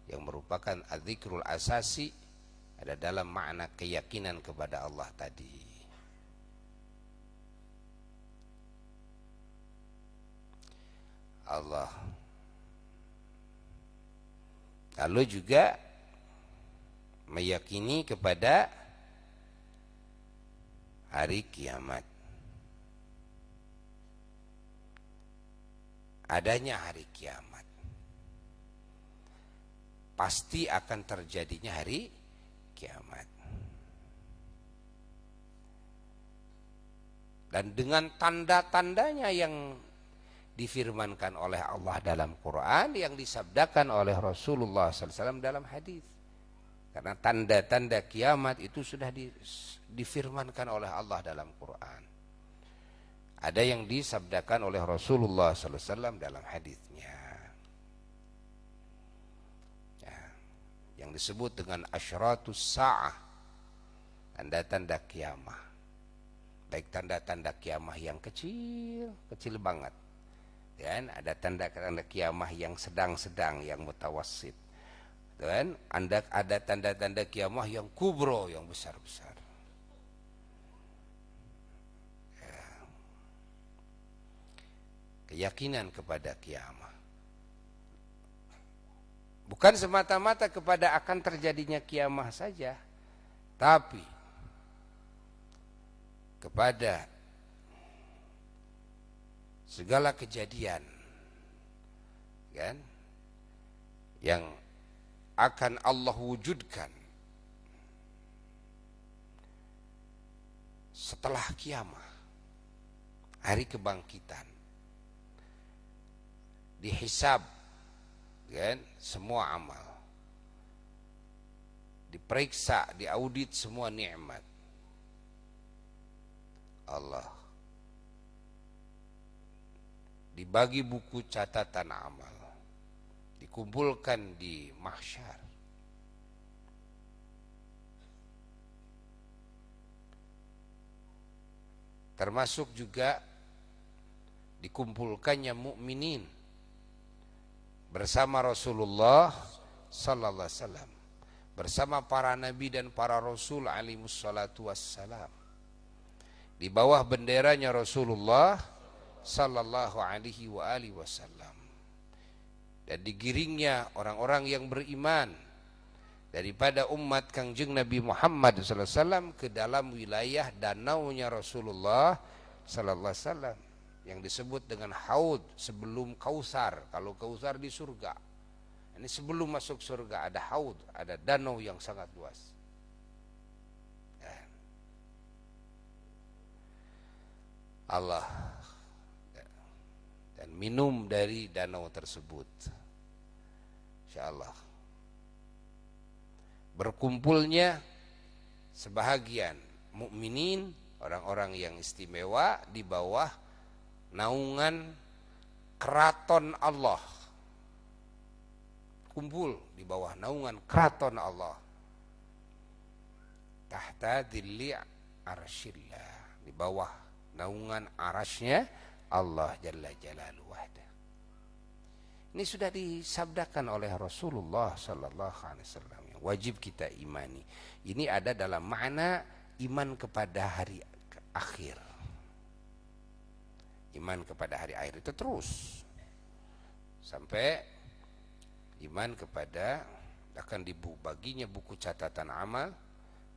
yang merupakan az-zikrul asasi, ada dalam makna keyakinan kepada Allah tadi. Allah. Lalu juga meyakini kepada hari kiamat. Adanya hari kiamat. Pasti akan terjadinya hari kiamat. Dan dengan tanda-tandanya yang difirmankan oleh Allah dalam Quran, yang disabdakan oleh Rasulullah SAW dalam hadis. Karena tanda-tanda kiamat itu sudah difirmankan oleh Allah dalam Quran. Ada yang disabdakan oleh Rasulullah SAW dalam hadisnya. Ya, yang disebut dengan asyratus sa'ah, tanda-tanda kiamah. Baik tanda-tanda kiamah yang kecil, kecil banget. Dan ada tanda-tanda kiamah yang sedang-sedang, yang mutawassit. Dan ada tanda-tanda kiamah yang kubro, yang besar-besar. Ya. Keyakinan kepada kiamah. Bukan semata-mata kepada akan terjadinya kiamah saja, tapi kepada segala kejadian kan yang akan Allah wujudkan setelah kiamah, hari kebangkitan, dihisab kan semua amal, diperiksa, diaudit semua nikmat Allah, dibagi buku catatan amal, dikumpulkan di mahsyar. Termasuk juga dikumpulkannya mukminin bersama Rasulullah sallallahu alaihi wasallam, bersama para nabi dan para rasul alaihi wassalatu wassalam, di bawah benderanya Rasulullah sallallahu alaihi wa alihi wasallam, dan digiringnya orang-orang yang beriman daripada umat Kangjeng Nabi Muhammad sallallahu alaihi wasallam ke dalam wilayah danaunya Rasulullah sallallahu alaihi wasallam yang disebut dengan haud sebelum Kausar. Kalau Kausar di surga, ini sebelum masuk surga ada haud, ada danau yang sangat luas. Allah dan minum dari danau tersebut. Insyaallah berkumpulnya sebahagian mukminin, orang-orang yang istimewa di bawah naungan keraton Allah. Kumpul di bawah naungan keraton Allah. Tahta dhilli arsyillah, di bawah naungan arasnya Allah Jalla Jalaluhu wahda. Ini sudah disabdakan oleh Rasulullah sallallahu alaihi wasallam, yang wajib kita imani. Ini ada dalam makna iman kepada hari akhir. Iman kepada hari akhir itu terus sampai iman kepada akan dibaginya buku catatan amal.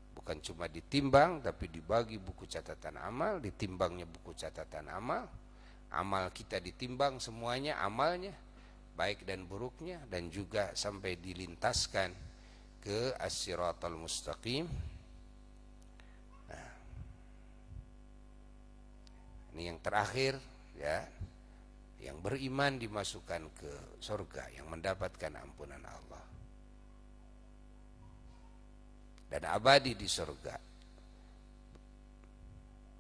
Bukan cuma ditimbang, tapi dibagi buku catatan amal, ditimbangnya buku catatan amal. Amal kita ditimbang semuanya, amalnya baik dan buruknya, dan juga sampai dilintaskan ke as-siratal mustaqim. Nah, ini yang terakhir ya, yang beriman dimasukkan ke surga, yang mendapatkan ampunan Allah dan abadi di surga.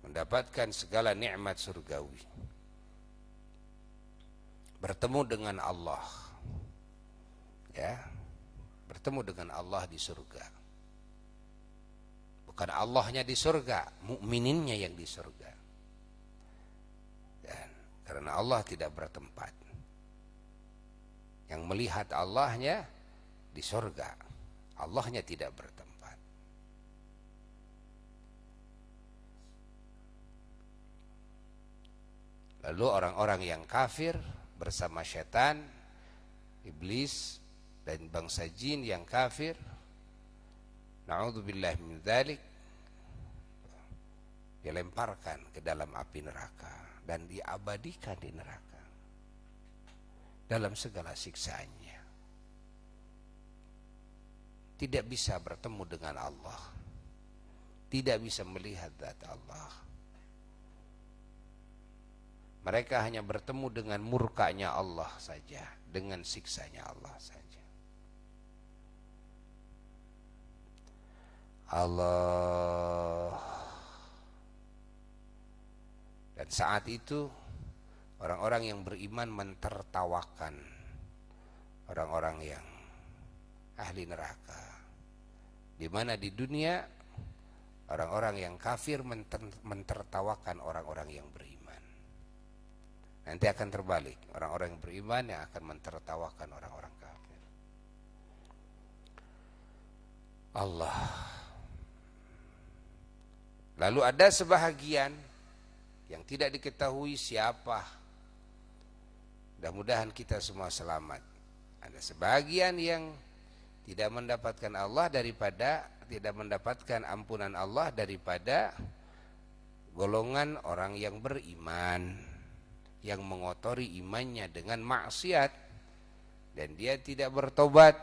mendapatkan segala nikmat surgawi, bertemu dengan Allah, ya, bertemu dengan Allah di surga. Bukan Allahnya di surga, mukmininnya yang di surga. Dan karena Allah tidak bertempat, yang melihat Allahnya di surga, Allahnya tidak bertempat. Lalu orang-orang yang kafir bersama setan, iblis, dan bangsa jin yang kafir, na'udzubillah min dzalik, dilemparkan ke dalam api neraka dan diabadikan di neraka dalam segala siksaannya. Tidak bisa bertemu dengan Allah, tidak bisa melihat zat Allah. Mereka hanya bertemu dengan murkanya Allah saja, dengan siksanya Allah saja. Allah. Dan saat itu orang-orang yang beriman mentertawakan orang-orang yang ahli neraka. Di mana di dunia orang-orang yang kafir mentertawakan orang-orang yang beriman. Nanti akan terbalik, orang-orang yang beriman yang akan mentertawakan orang-orang kafir. Allah. Lalu ada sebahagian yang tidak diketahui siapa. Mudah-mudahan kita semua selamat. Ada sebagian yang tidak mendapatkan Allah daripada tidak mendapatkan ampunan Allah daripada golongan orang yang beriman, yang mengotori imannya dengan maksiat dan dia tidak bertobat,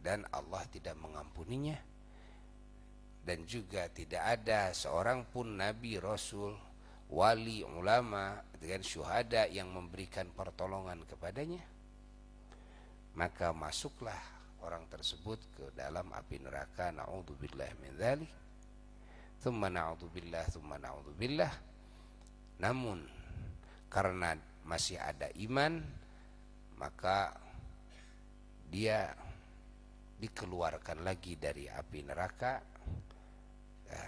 dan Allah tidak mengampuninya. Dan juga tidak ada seorang pun nabi, rasul, wali, ulama dengan syuhada yang memberikan pertolongan kepadanya. Maka masuklah orang tersebut ke dalam api neraka. Na'udzubillah min dzalik. Tsumma na'udzubillah, tsumma na'udzubillah. Namun karena masih ada iman, maka dia dikeluarkan lagi dari api neraka, ya,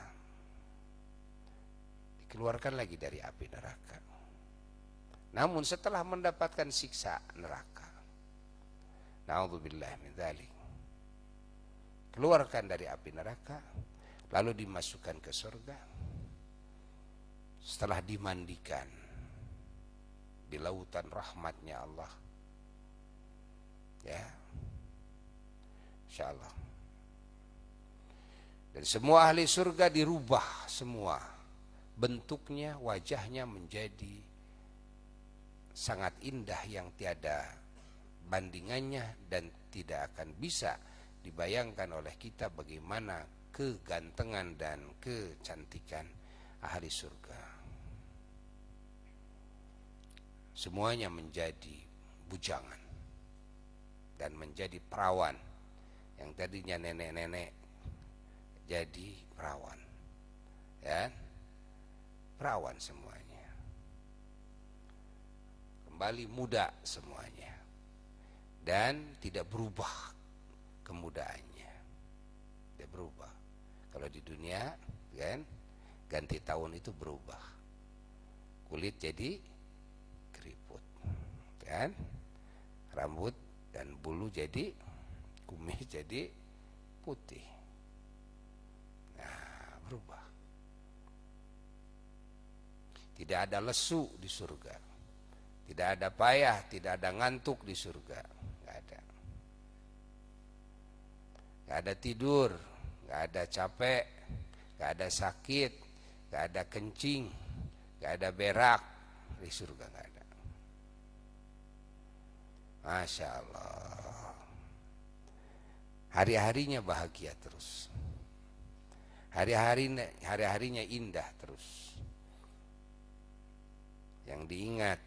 dikeluarkan lagi dari api neraka. Namun setelah mendapatkan siksa neraka, na'udzubillah min dzalik, keluarkan dari api neraka, lalu dimasukkan ke surga. Setelah dimandikan di lautan rahmatnya Allah, ya, insyaallah. Dan semua ahli surga dirubah semua bentuknya, wajahnya menjadi sangat indah yang tiada bandingannya, dan tidak akan bisa dibayangkan oleh kita bagaimana kegantengan dan kecantikan ahli surga. Semuanya menjadi bujangan dan menjadi perawan. Yang tadinya nenek-nenek jadi perawan, ya, perawan semuanya, kembali muda semuanya, dan tidak berubah kemudaannya, tidak berubah. Kalau di dunia kan ganti tahun itu berubah, kulit jadi keriput, kan, rambut dan bulu jadi kumis jadi putih. Nah, berubah. Tidak ada lesu di surga, tidak ada payah, tidak ada ngantuk di surga, nggak ada. Nggak ada tidur, nggak ada capek, nggak ada sakit, nggak ada kencing, nggak ada berak, di surga nggak ada. Masya Allah. Hari-harinya bahagia terus, hari-harinya indah terus. Yang diingat,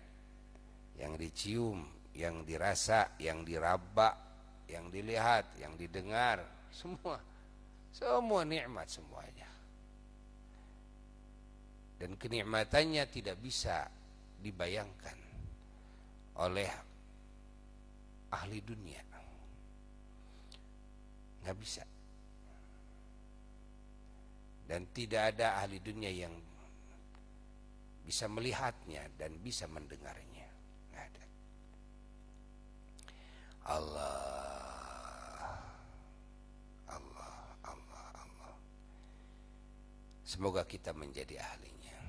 yang dicium, yang dirasa, yang diraba, yang dilihat, yang didengar, semua nikmat semuanya. dan kenikmatannya tidak bisa dibayangkan oleh ahli dunia, nggak bisa. Dan tidak ada ahli dunia yang bisa melihatnya dan bisa mendengarnya, nggak ada. Allah, Allah, Allah, Allah. Semoga kita menjadi ahlinya.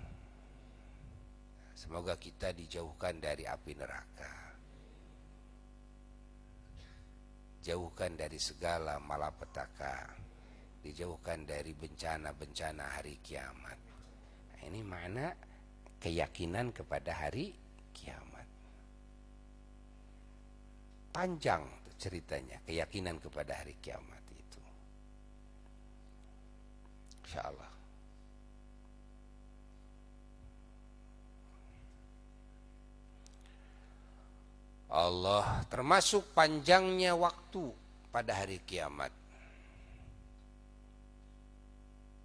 Semoga kita dijauhkan dari api neraka, jauhkan dari segala malapetaka, dijauhkan dari bencana-bencana hari kiamat. Nah, ini makna keyakinan kepada hari kiamat. Panjang ceritanya keyakinan kepada hari kiamat itu. Insyaallah. Allah, termasuk panjangnya waktu pada hari kiamat.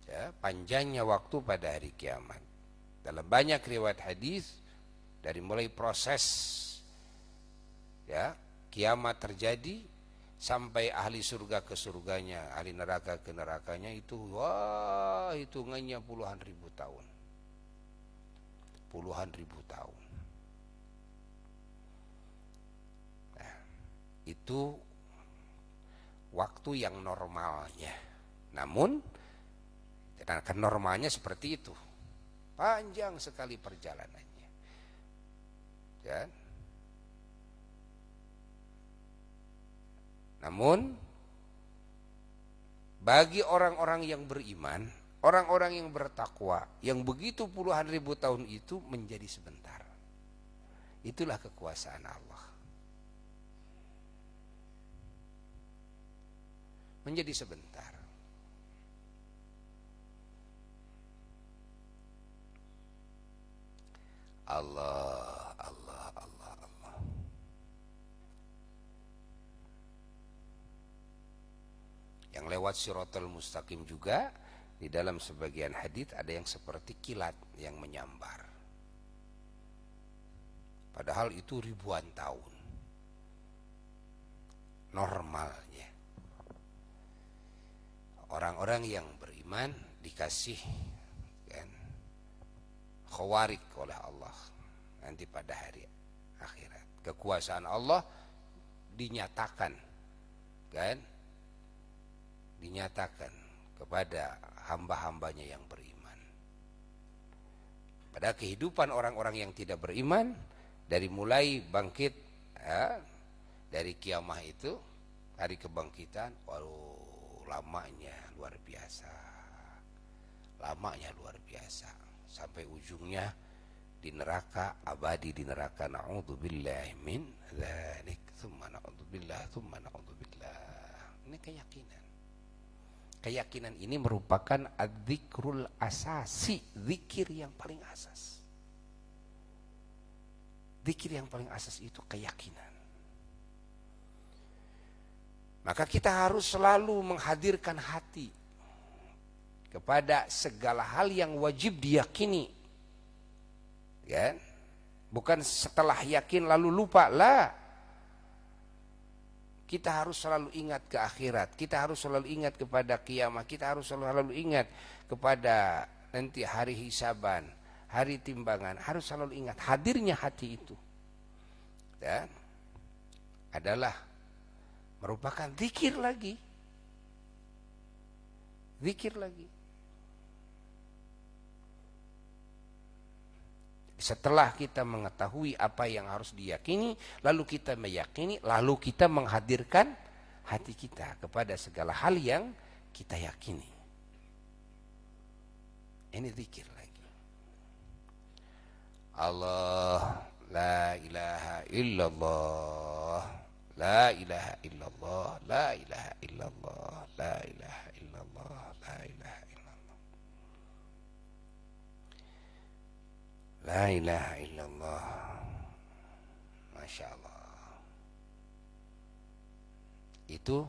Ya, panjangnya waktu pada hari kiamat. Dalam banyak riwayat hadis, dari mulai proses ya kiamat terjadi sampai ahli surga ke surganya, ahli neraka ke nerakanya, itu wah, hitungannya puluhan ribu tahun. Puluhan ribu tahun. Nah, itu waktu yang normalnya. Namun karena normalnya seperti itu, panjang sekali perjalanannya. Ya. Namun bagi orang-orang yang beriman, orang-orang yang bertakwa, yang begitu puluhan ribu tahun itu menjadi sebentar. Itulah kekuasaan Allah. Menjadi sebentar. Allah, Allah, Allah, Allah. Yang lewat Shiratal Mustaqim juga, di dalam sebagian hadits ada yang seperti kilat yang menyambar. Padahal itu ribuan tahun. Normalnya. Orang-orang yang beriman dikasih khawarik oleh Allah nanti pada hari akhirat. Kekuasaan Allah dinyatakan, kan? Dinyatakan kepada hamba-hambanya yang beriman. Pada kehidupan orang-orang yang tidak beriman, dari mulai bangkit ya, dari kiamah itu, hari kebangkitan, waduh, lamanya luar biasa. Lamanya luar biasa. Sampai ujungnya di neraka, abadi di neraka. Na'udzubillahi min dzalik, tsumma na'udzubillah, tsumma na'udzubillah. Ini keyakinan. Keyakinan ini merupakan adzikrul asasi, zikir yang paling asas. Zikir yang paling asas itu keyakinan. Maka kita harus selalu menghadirkan hati kepada segala hal yang wajib diyakini, ya, bukan setelah yakin lalu lupa. Lah, kita harus selalu ingat ke akhirat, kita harus selalu ingat kepada kiamat, kita harus selalu ingat kepada nanti hari hisaban, hari timbangan. Harus selalu ingat hadirnya hati itu, dan adalah merupakan zikir lagi, zikir lagi. Setelah kita mengetahui apa yang harus diyakini, lalu kita meyakini, lalu kita menghadirkan hati kita kepada segala hal yang kita yakini. Ini zikir lagi. Allah, la ilaha illallah, la ilaha illallah, la ilaha illallah, la ilaha illallah, la ilaha illallah. La ilaha illallah. Masya Allah. Itu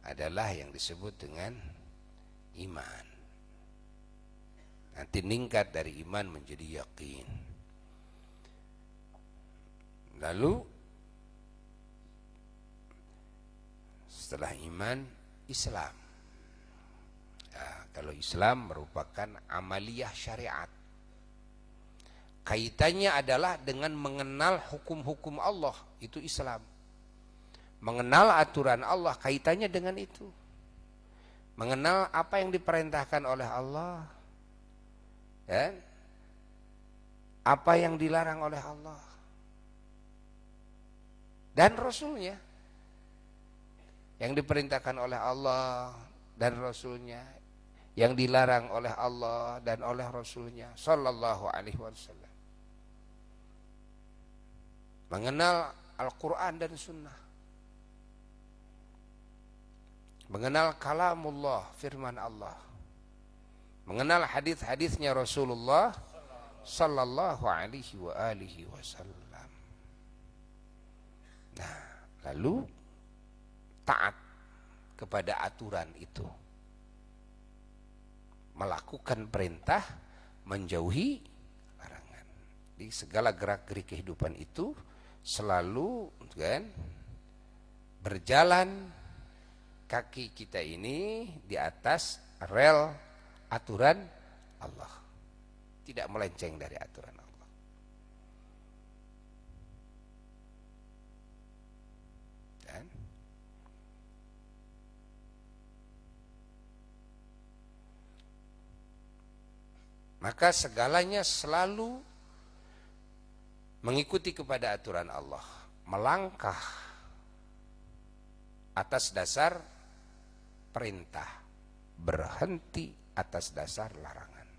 adalah yang disebut dengan iman. Nanti meningkat dari iman menjadi yakin. Lalu setelah iman, Islam. Nah, kalau Islam merupakan amaliyah syariat. Kaitannya adalah dengan mengenal hukum-hukum Allah, itu Islam. Mengenal aturan Allah, kaitannya dengan itu. Mengenal apa yang diperintahkan oleh Allah, ya, apa yang dilarang oleh Allah dan Rasulnya. Yang diperintahkan oleh Allah dan Rasulnya, yang dilarang oleh Allah dan oleh Rasulnya sallallahu alaihi wasallam. Mengenal Al-Quran dan Sunnah, mengenal kalamullah, firman Allah, mengenal hadis-hadisnya Rasulullah sallallahu alaihi wasallam. Nah, lalu taat kepada aturan itu, melakukan perintah, menjauhi larangan. Di segala gerak-gerik kehidupan itu selalu kan berjalan kaki kita ini di atas rel aturan Allah, tidak melenceng dari aturan Allah. Dan maka segalanya selalu mengikuti kepada aturan Allah, melangkah atas dasar perintah, berhenti atas dasar larangan.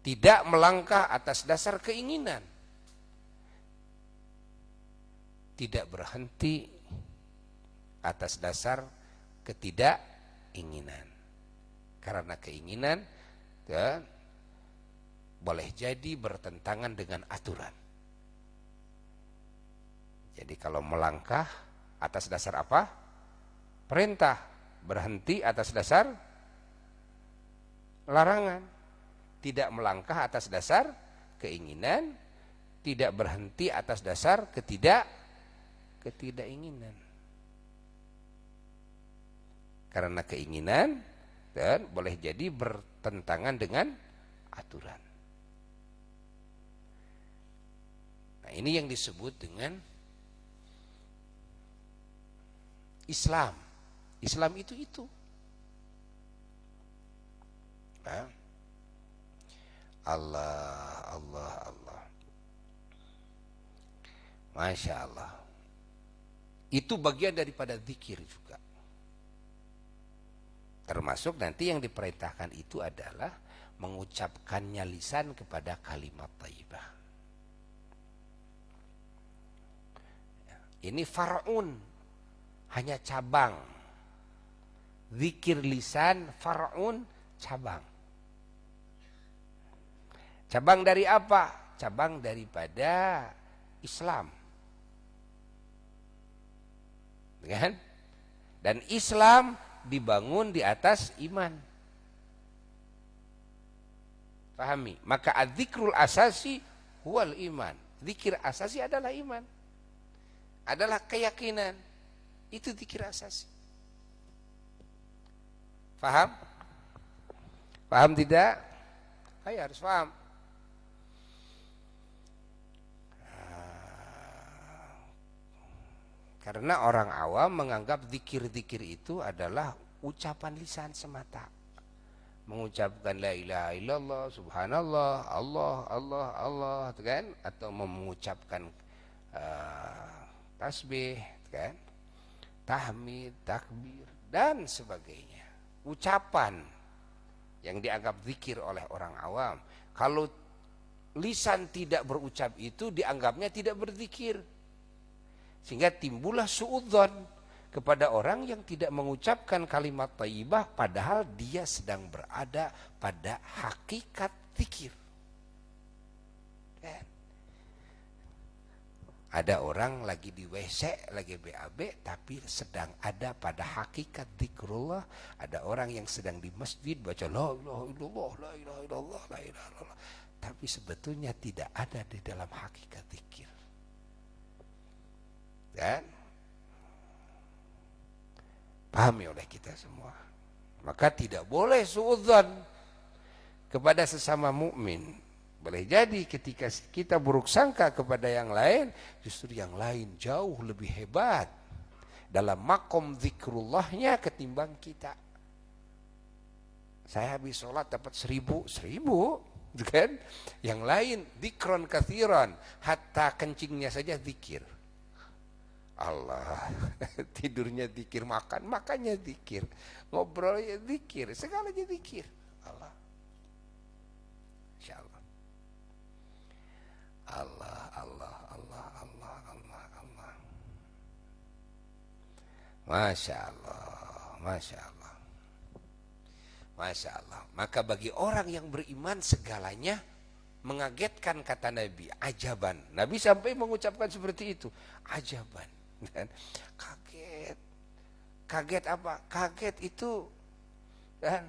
Tidak melangkah atas dasar keinginan, tidak berhenti atas dasar ketidakinginan. Karena keinginan ya, boleh jadi bertentangan dengan aturan. Jadi kalau melangkah atas dasar apa? Perintah. Berhenti atas dasar larangan. Tidak melangkah atas dasar keinginan, tidak berhenti atas dasar ketidakinginan. Karena keinginan dan boleh jadi bertentangan dengan aturan. Nah, ini yang disebut dengan Islam. Islam itu. Nah, Allah. Masya Allah. Itu bagian daripada zikir juga. Termasuk nanti yang diperintahkan itu adalah mengucapkannya lisan kepada kalimat thayyibah. Ini far'un, hanya cabang. Zikir lisan far'un, cabang. Cabang dari apa? Cabang daripada Islam. Kan? Dan Islam dibangun di atas iman. Pahami? Maka adzikrul asasi huwal iman. Zikir asasi adalah iman. Adalah keyakinan. Itu zikir asasi. Paham? Paham tidak? Ayo harus paham. Karena orang awam menganggap zikir-zikir itu adalah ucapan lisan semata. Mengucapkan la ilaha illallah, subhanallah, Allah, kan? Atau mengucapkan tasbih, kan? Tahmid, takbir, dan sebagainya. Ucapan yang dianggap zikir oleh orang awam. Kalau lisan tidak berucap itu dianggapnya tidak berzikir. Sehingga timbullah suudzon kepada orang yang tidak mengucapkan kalimat thayyibah padahal dia sedang berada pada hakikat zikir. Ada orang lagi di WC, lagi BAB, tapi sedang ada pada hakikat zikrullah. Ada orang yang sedang di masjid baca la ilaha illallah, la ilaha illallah, la ilaha illallah. Tapi sebetulnya tidak ada di dalam hakikat zikir. Dan pahami oleh kita semua. Maka tidak boleh suudzon kepada sesama mukmin. Boleh jadi ketika kita buruk sangka kepada yang lain, justru yang lain jauh lebih hebat dalam makom zikrullahnya ketimbang kita. Saya habis sholat dapat 1000, kan? Yang lain zikron kathiran, hatta kencingnya saja zikir. Allah, tidurnya zikir, makannya zikir, ngobrolnya zikir, segalanya zikir. Allah, insyaallah. Allah, Allah, Allah, Allah, Allah, Allah. Masya Allah, Masya Allah, Masya Allah. Maka bagi orang yang beriman segalanya mengagetkan, kata Nabi, ajaban. Nabi sampai mengucapkan seperti itu, ajaban. Dan kaget. Kaget apa? Kaget itu dan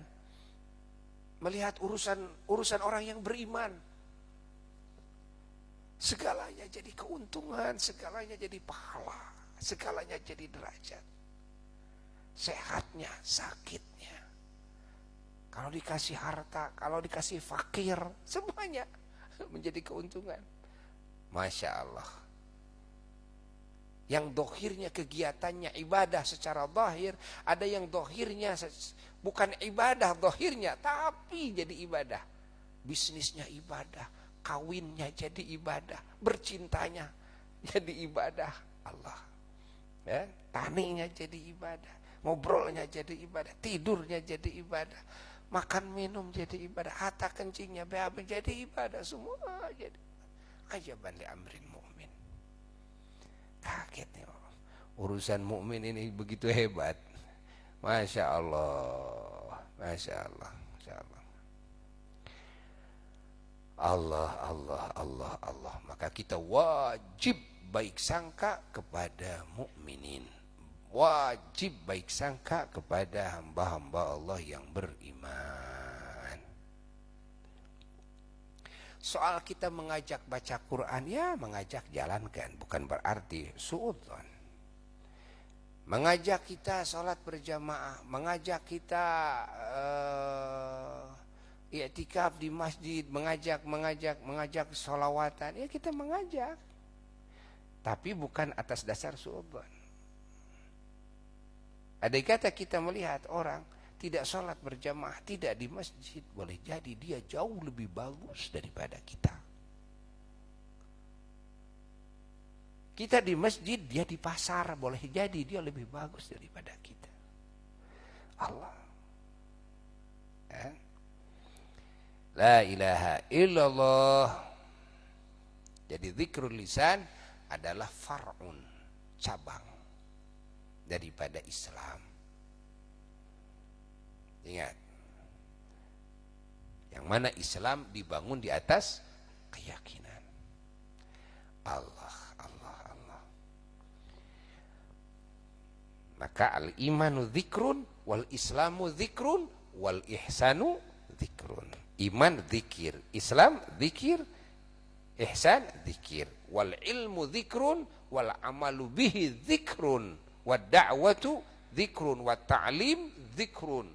melihat urusan orang yang beriman. Segalanya jadi keuntungan, segalanya jadi pahala, segalanya jadi derajat. Sehatnya, sakitnya. Kalau dikasih harta, kalau dikasih fakir, semuanya menjadi keuntungan. Masya Allah. Yang dohirnya kegiatannya ibadah secara dohir, ada yang dohirnya bukan ibadah dohirnya, tapi jadi ibadah. Bisnisnya ibadah. Kawinnya jadi ibadah, bercintanya jadi ibadah. Allah, ya, taninya jadi ibadah, ngobrolnya jadi ibadah, tidurnya jadi ibadah, makan minum jadi ibadah, hatta kencingnya BAB jadi ibadah, semua jadi. Ajaban li amrin mu'min. Kaget nih, urusan mukmin ini begitu hebat. Masya Allah, Masya Allah, Masya Allah. Allah, Allah, Allah, Allah. Maka kita wajib baik sangka kepada mukminin. Wajib baik sangka kepada hamba-hamba Allah yang beriman. Soal kita mengajak baca Quran, ya mengajak jalankan, bukan berarti suudzon. Mengajak kita sholat berjamaah, mengajak kita i'tikaf di masjid, mengajak sholawatan, ya kita mengajak, tapi bukan atas dasar suudzon. Ada kata kita melihat orang tidak sholat berjamaah, tidak di masjid, boleh jadi dia jauh lebih bagus daripada kita. Kita di masjid, dia di pasar, boleh jadi dia lebih bagus daripada kita. Allah, la ilaha illallah. Jadi zikrul lisan adalah far'un, cabang daripada Islam. Ingat, yang mana Islam dibangun di atas keyakinan. Allah, Allah, Allah. Maka al-imanu dzikrun, wal islamu dzikrun, wal ihsanu dzikrun. Iman zikir, Islam zikir, ihsan zikir, wal ilmu zikrun, wal amalu bihi zikrun, wad da'watu zikrun, wat ta'lim zikrun.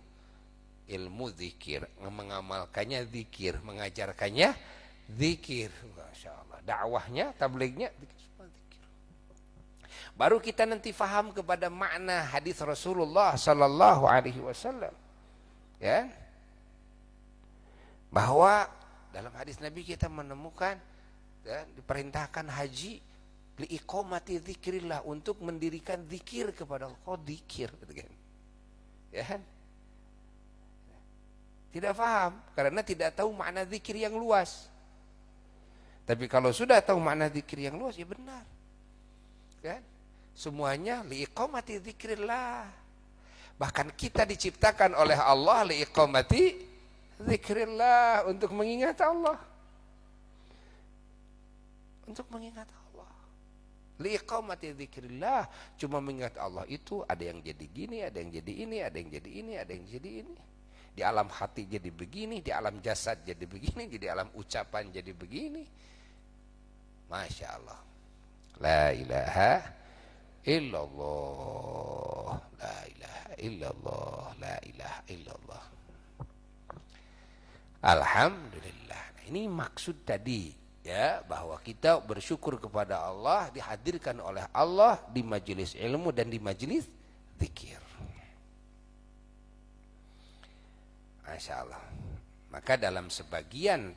Ilmu zikir, mengamalkannya zikir, mengajarkannya zikir. Masya Allah. Dakwahnya, tablignya semua zikir. Baru kita nanti faham kepada makna hadis Rasulullah sallallahu alaihi wasallam. Ya. Bahwa dalam hadis Nabi kita menemukan dan diperintahkan haji liiqamati dzikrillah, untuk mendirikan zikir kepada Allah. Dzikir, gitu kan. Ya kan? Tidak paham karena tidak tahu makna zikir yang luas. Tapi kalau sudah tahu makna zikir yang luas, ya benar. Kan? Semuanya liiqamati dzikrillah. Bahkan kita diciptakan oleh Allah liiqamati dzikrillah, untuk mengingat Allah. Untuk mengingat Allah. Liiqamati dzikrillah, cuma mengingat Allah itu ada yang jadi gini, ada yang jadi ini, ada yang jadi ini, ada yang jadi ini. Di alam hati jadi begini, di alam jasad jadi begini, di alam ucapan jadi begini. Masya Allah. La ilaha illallah, la ilaha illallah, la ilaha illallah. Alhamdulillah. Nah, ini maksud tadi, ya, bahwa kita bersyukur kepada Allah, dihadirkan oleh Allah di majelis ilmu dan di majelis zikir. Masya Allah. Maka dalam sebagian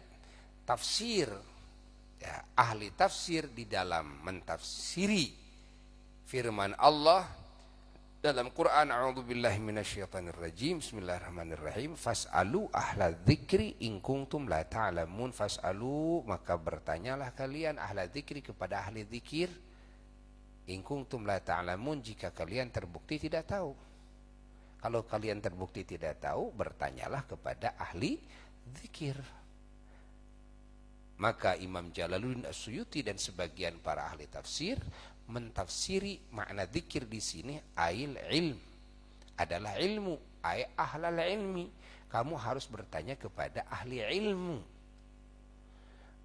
tafsir, ya, ahli tafsir di dalam mentafsiri firman Allah dalam Quran, a'udzubillahi minasyaitonirrajim, bismillahirrahmanirrahim, fas'alu ahla dzikri in kuntum la ta'lamun. Fas'alu, maka bertanyalah kalian, ahla dzikri, kepada ahli zikir, in kuntum la ta'lamun, jika kalian terbukti tidak tahu. Kalau kalian terbukti tidak tahu, bertanyalah kepada ahli zikir. Maka Imam Jalaluddin As-Suyuti dan sebagian para ahli tafsir mentafsiri makna zikir di sini ail ilm, adalah ilmu, ay ahlal ilmi. Kamu harus bertanya kepada ahli ilmu.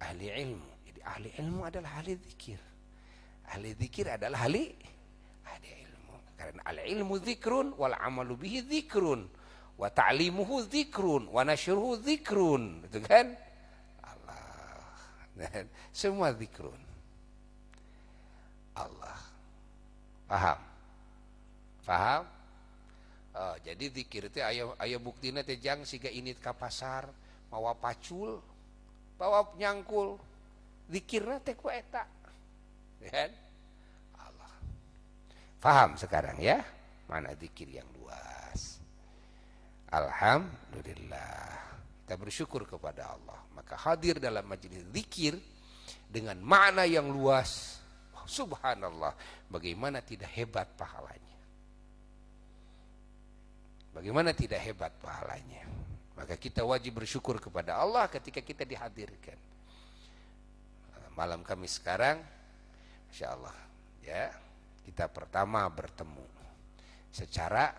Ahli ilmu. Jadi ahli ilmu adalah ahli zikir. Ahli zikir adalah ahli ilmu. Karena al ilmu zikrun wal amalu bihi zikrun wa ta'limuhu zikrun wa nasyruhu zikrun. Itu kan? Allah. Semua zikrun. Allah. Paham? Paham? Oh, jadi zikir itu aya buktina teh jang siga init ka pasar mawa pacul, bawa nyangkul. Zikirna teh ku eta. Kan? Allah. Paham sekarang ya? Mana zikir yang luas. Alhamdulillah. Kita bersyukur kepada Allah. Maka hadir dalam majelis zikir dengan makna yang luas. Subhanallah, bagaimana tidak hebat pahalanya. Bagaimana tidak hebat pahalanya. Maka kita wajib bersyukur kepada Allah ketika kita dihadirkan. Malam kami sekarang, Masya Allah, ya, kita pertama bertemu secara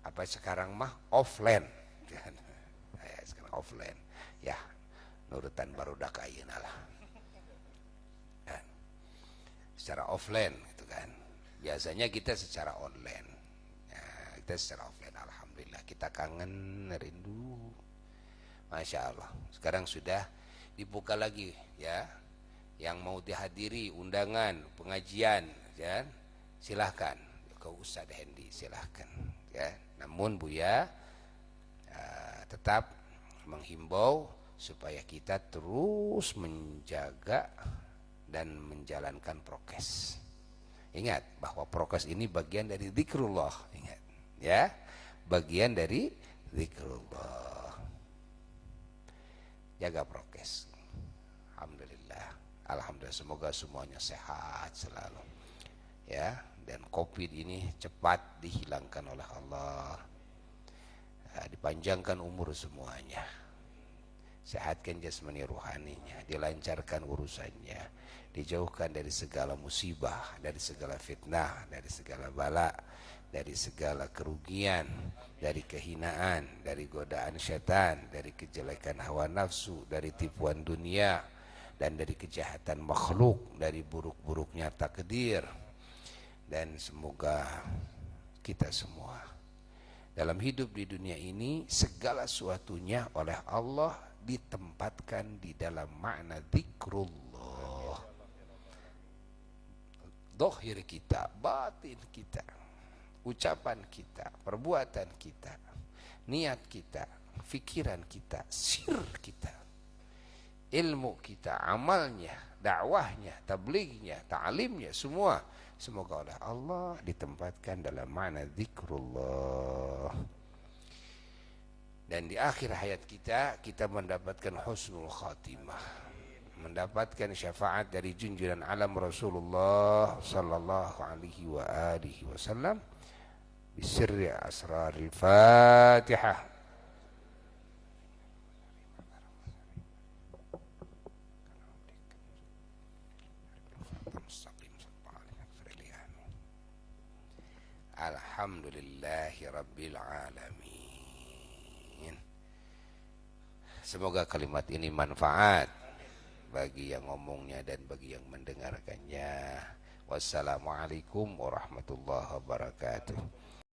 apa sekarang mah offline. Sekarang offline. Ya, nurutan barudak ayeuna lah. Secara offline gitu kan. Biasanya kita secara online. Ya, kita secara offline, alhamdulillah. Kita kangen, rindu. Masya Allah. Sekarang sudah dibuka lagi, ya. Yang mau dihadiri undangan, pengajian, ya. Silahkan. Ke Ustaz Hendi, silahkan. Ya. Namun Buya tetap menghimbau supaya kita terus menjaga dan menjalankan prokes. Ingat bahwa prokes ini bagian dari zikrullah, ingat ya, bagian dari zikrullah. Jaga prokes. Alhamdulillah. Alhamdulillah, semoga semuanya sehat selalu. Ya, dan Covid ini cepat dihilangkan oleh Allah. Dipanjangkan umur semuanya. Sehatkan jasmani rohaninya, dilancarkan urusannya, dijauhkan dari segala musibah, dari segala fitnah, dari segala bala, dari segala kerugian, dari kehinaan, dari godaan syaitan, dari kejelekan hawa nafsu, dari tipuan dunia, dan dari kejahatan makhluk, dari buruk-buruknya takdir. Dan semoga kita semua dalam hidup di dunia ini segala sesuatunya oleh Allah ditempatkan di dalam makna zikrullah. Zahir kita, batin kita, ucapan kita, perbuatan kita, niat kita, fikiran kita, sir kita, ilmu kita, amalnya, dakwahnya, tablignya, ta'limnya, semua semoga oleh Allah ditempatkan dalam makna zikrullah. Dan di akhir hayat kita mendapatkan husnul khatimah, mendapatkan syafaat dari junjungan alam Rasulullah sallallahu alaihi wa alihi wasallam bisirri asraril Fatihah. Alhamdulillahi Rabbil Alamin. Semoga kalimat ini manfaat bagi yang ngomongnya dan bagi yang mendengarkannya. Wassalamualaikum warahmatullahi wabarakatuh.